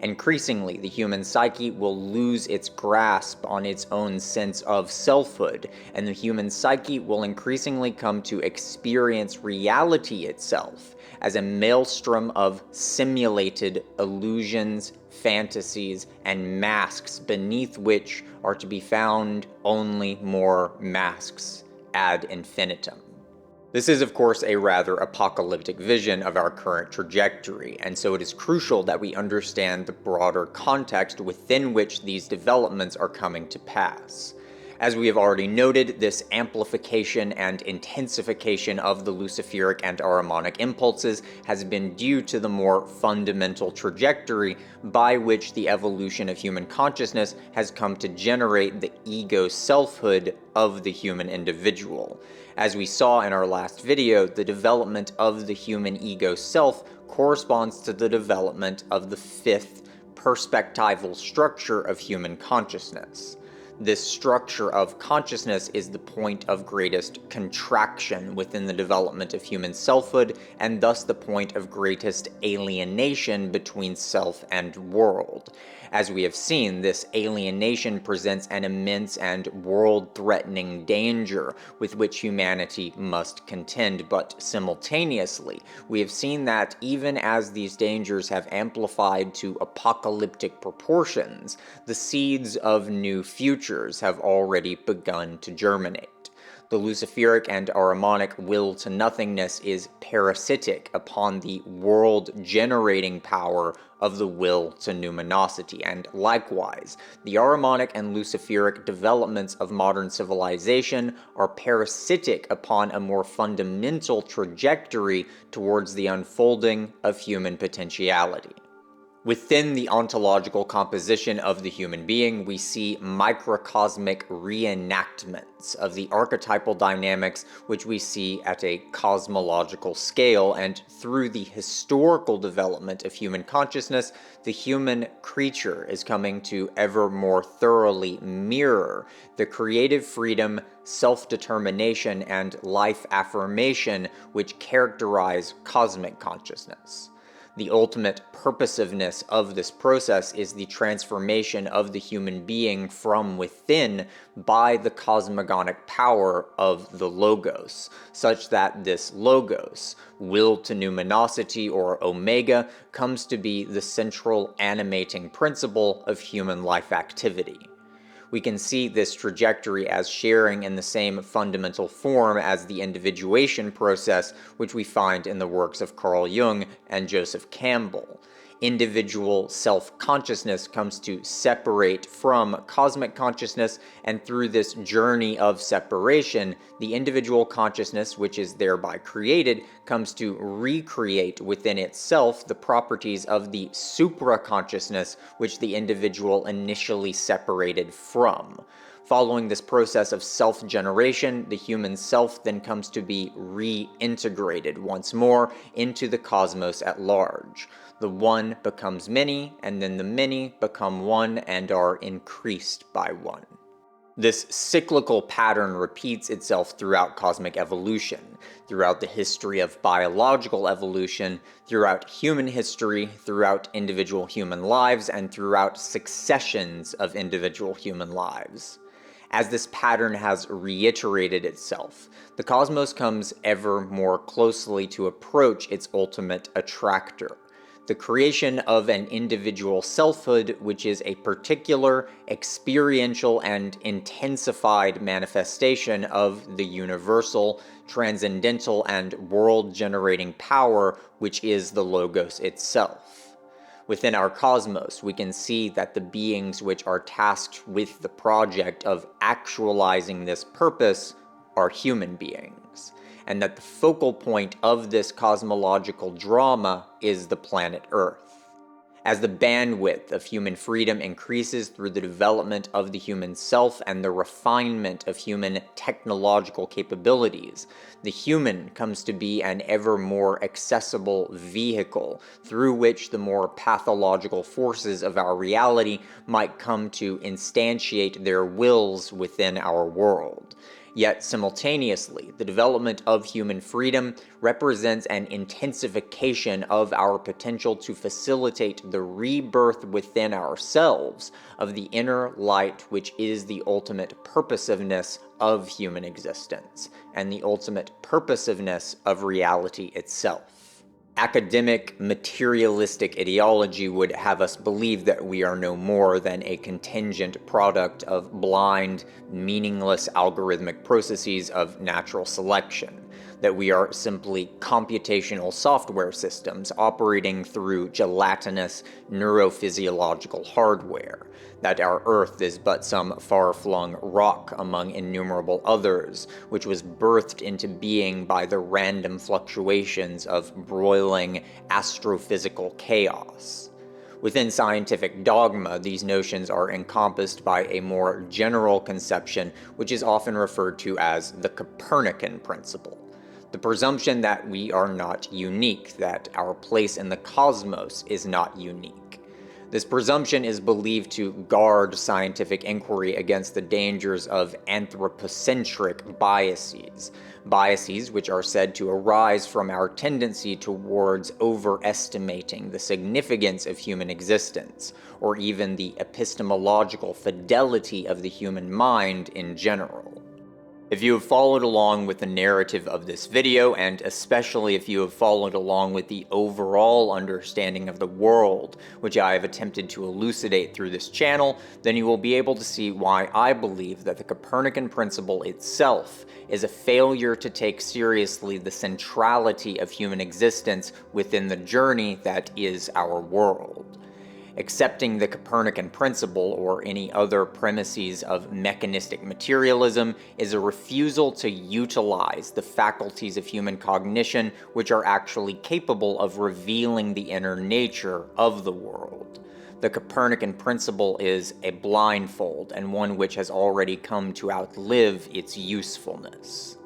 Increasingly, the human psyche will lose its grasp on its own sense of selfhood, and the human psyche will increasingly come to experience reality itself as a maelstrom of simulated illusions, fantasies, and masks beneath which are to be found only more masks ad infinitum. This is, of course, a rather apocalyptic vision of our current trajectory, and so it is crucial that we understand the broader context within which these developments are coming to pass. As we have already noted, this amplification and intensification of the Luciferic and Ahrimanic impulses has been due to the more fundamental trajectory by which the evolution of human consciousness has come to generate the ego selfhood of the human individual. As we saw in our last video, the development of the human ego self corresponds to the development of the fifth perspectival structure of human consciousness. This structure of consciousness is the point of greatest contraction within the development of human selfhood, and thus the point of greatest alienation between self and world. As we have seen, this alienation presents an immense and world-threatening danger with which humanity must contend, but simultaneously, we have seen that even as these dangers have amplified to apocalyptic proportions, the seeds of new futures have already begun to germinate. The Luciferic and Ahrimanic will to nothingness is parasitic upon the world-generating power of the will to numinosity, and likewise, the Ahrimanic and Luciferic developments of modern civilization are parasitic upon a more fundamental trajectory towards the unfolding of human potentiality. Within the ontological composition of the human being, we see microcosmic reenactments of the archetypal dynamics which we see at a cosmological scale, and through the historical development of human consciousness, the human creature is coming to ever more thoroughly mirror the creative freedom, self-determination, and life affirmation which characterize cosmic consciousness. The ultimate purposiveness of this process is the transformation of the human being from within by the cosmogonic power of the Logos, such that this Logos, will to numinosity or Omega, comes to be the central animating principle of human life activity. We can see this trajectory as sharing in the same fundamental form as the individuation process which we find in the works of Carl Jung and Joseph Campbell. Individual self-consciousness comes to separate from cosmic consciousness, and through this journey of separation, the individual consciousness, which is thereby created, comes to recreate within itself the properties of the supra-consciousness which the individual initially separated from. Following this process of self-generation, the human self then comes to be reintegrated once more into the cosmos at large. The one becomes many, and then the many become one and are increased by one. This cyclical pattern repeats itself throughout cosmic evolution, throughout the history of biological evolution, throughout human history, throughout individual human lives, and throughout successions of individual human lives. As this pattern has reiterated itself, the cosmos comes ever more closely to approach its ultimate attractor. the creation of an individual selfhood, which is a particular, experiential, and intensified manifestation of the universal, transcendental, and world-generating power, which is the Logos itself. Within our cosmos, we can see that the beings which are tasked with the project of actualizing this purpose are human beings, and that the focal point of this cosmological drama is the planet Earth. As the bandwidth of human freedom increases through the development of the human self and the refinement of human technological capabilities, the human comes to be an ever more accessible vehicle through which the more pathological forces of our reality might come to instantiate their wills within our world. Yet simultaneously, the development of human freedom represents an intensification of our potential to facilitate the rebirth within ourselves of the inner light, which is the ultimate purposiveness of human existence, and the ultimate purposiveness of reality itself. Academic, materialistic ideology would have us believe that we are no more than a contingent product of blind, meaningless algorithmic processes of natural selection, that we are simply computational software systems operating through gelatinous neurophysiological hardware, that our Earth is but some far-flung rock among innumerable others, which was birthed into being by the random fluctuations of broiling astrophysical chaos. Within scientific dogma, these notions are encompassed by a more general conception which is often referred to as the Copernican principle. The presumption that we are not unique, that our place in the cosmos is not unique. This presumption is believed to guard scientific inquiry against the dangers of anthropocentric biases, biases which are said to arise from our tendency towards overestimating the significance of human existence, or even the epistemological fidelity of the human mind in general. If you have followed along with the narrative of this video, and especially if you have followed along with the overall understanding of the world, which I have attempted to elucidate through this channel, then you will be able to see why I believe that the Copernican principle itself is a failure to take seriously the centrality of human existence within the journey that is our world. Accepting the Copernican principle or any other premises of mechanistic materialism is a refusal to utilize the faculties of human cognition which are actually capable of revealing the inner nature of the world. The Copernican principle is a blindfold, and one which has already come to outlive its usefulness.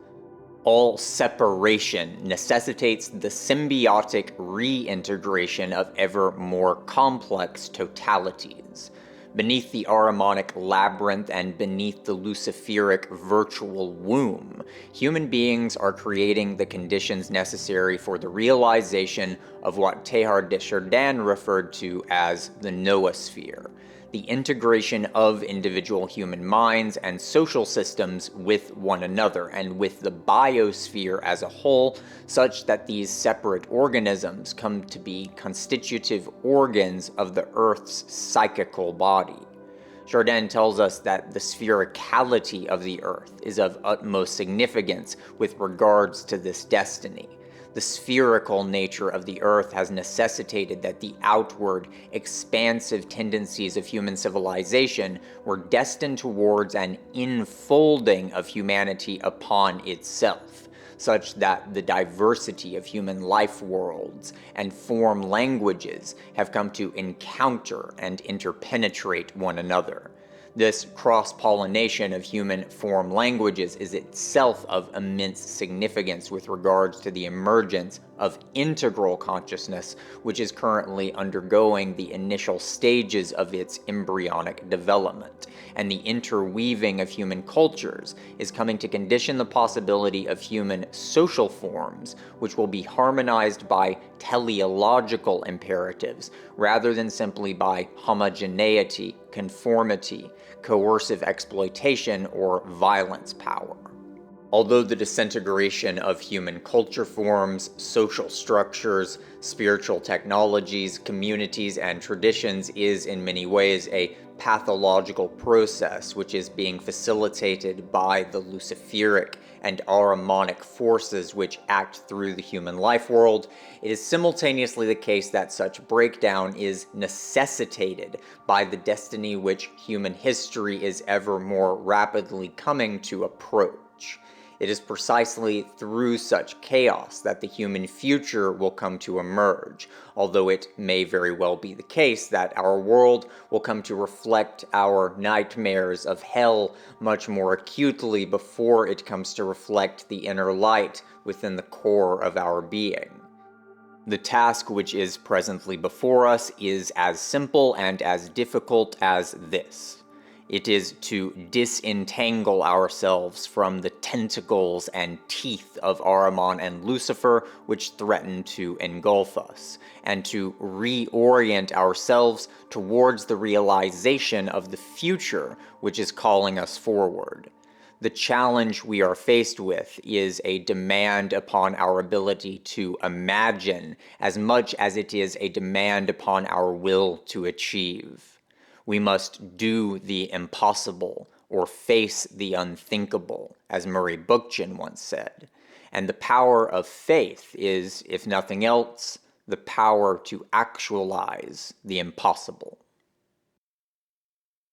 All separation necessitates the symbiotic reintegration of ever more complex totalities. Beneath the Ahrimanic labyrinth and beneath the Luciferic virtual womb, human beings are creating the conditions necessary for the realization of what Teilhard de Chardin referred to as the noosphere, the integration of individual human minds and social systems with one another and with the biosphere as a whole, such that these separate organisms come to be constitutive organs of the Earth's psychical body. Chardin tells us that the sphericality of the Earth is of utmost significance with regards to this destiny. The spherical nature of the Earth has necessitated that the outward, expansive tendencies of human civilization were destined towards an infolding of humanity upon itself, such that the diversity of human life worlds and form languages have come to encounter and interpenetrate one another. This cross-pollination of human form languages is itself of immense significance with regards to the emergence of integral consciousness, which is currently undergoing the initial stages of its embryonic development, and the interweaving of human cultures is coming to condition the possibility of human social forms, which will be harmonized by teleological imperatives, rather than simply by homogeneity, conformity, coercive exploitation, or violence power. Although the disintegration of human culture forms, social structures, spiritual technologies, communities, and traditions is in many ways a pathological process which is being facilitated by the Luciferic and Ahrimanic forces which act through the human life world, it is simultaneously the case that such breakdown is necessitated by the destiny which human history is ever more rapidly coming to approach. It is precisely through such chaos that the human future will come to emerge, although it may very well be the case that our world will come to reflect our nightmares of hell much more acutely before it comes to reflect the inner light within the core of our being. The task which is presently before us is as simple and as difficult as this. It is to disentangle ourselves from the tentacles and teeth of Ahriman and Lucifer which threaten to engulf us, and to reorient ourselves towards the realization of the future which is calling us forward. The challenge we are faced with is a demand upon our ability to imagine as much as it is a demand upon our will to achieve. We must do the impossible, or face the unthinkable, as Murray Bookchin once said. And the power of faith is, if nothing else, the power to actualize the impossible.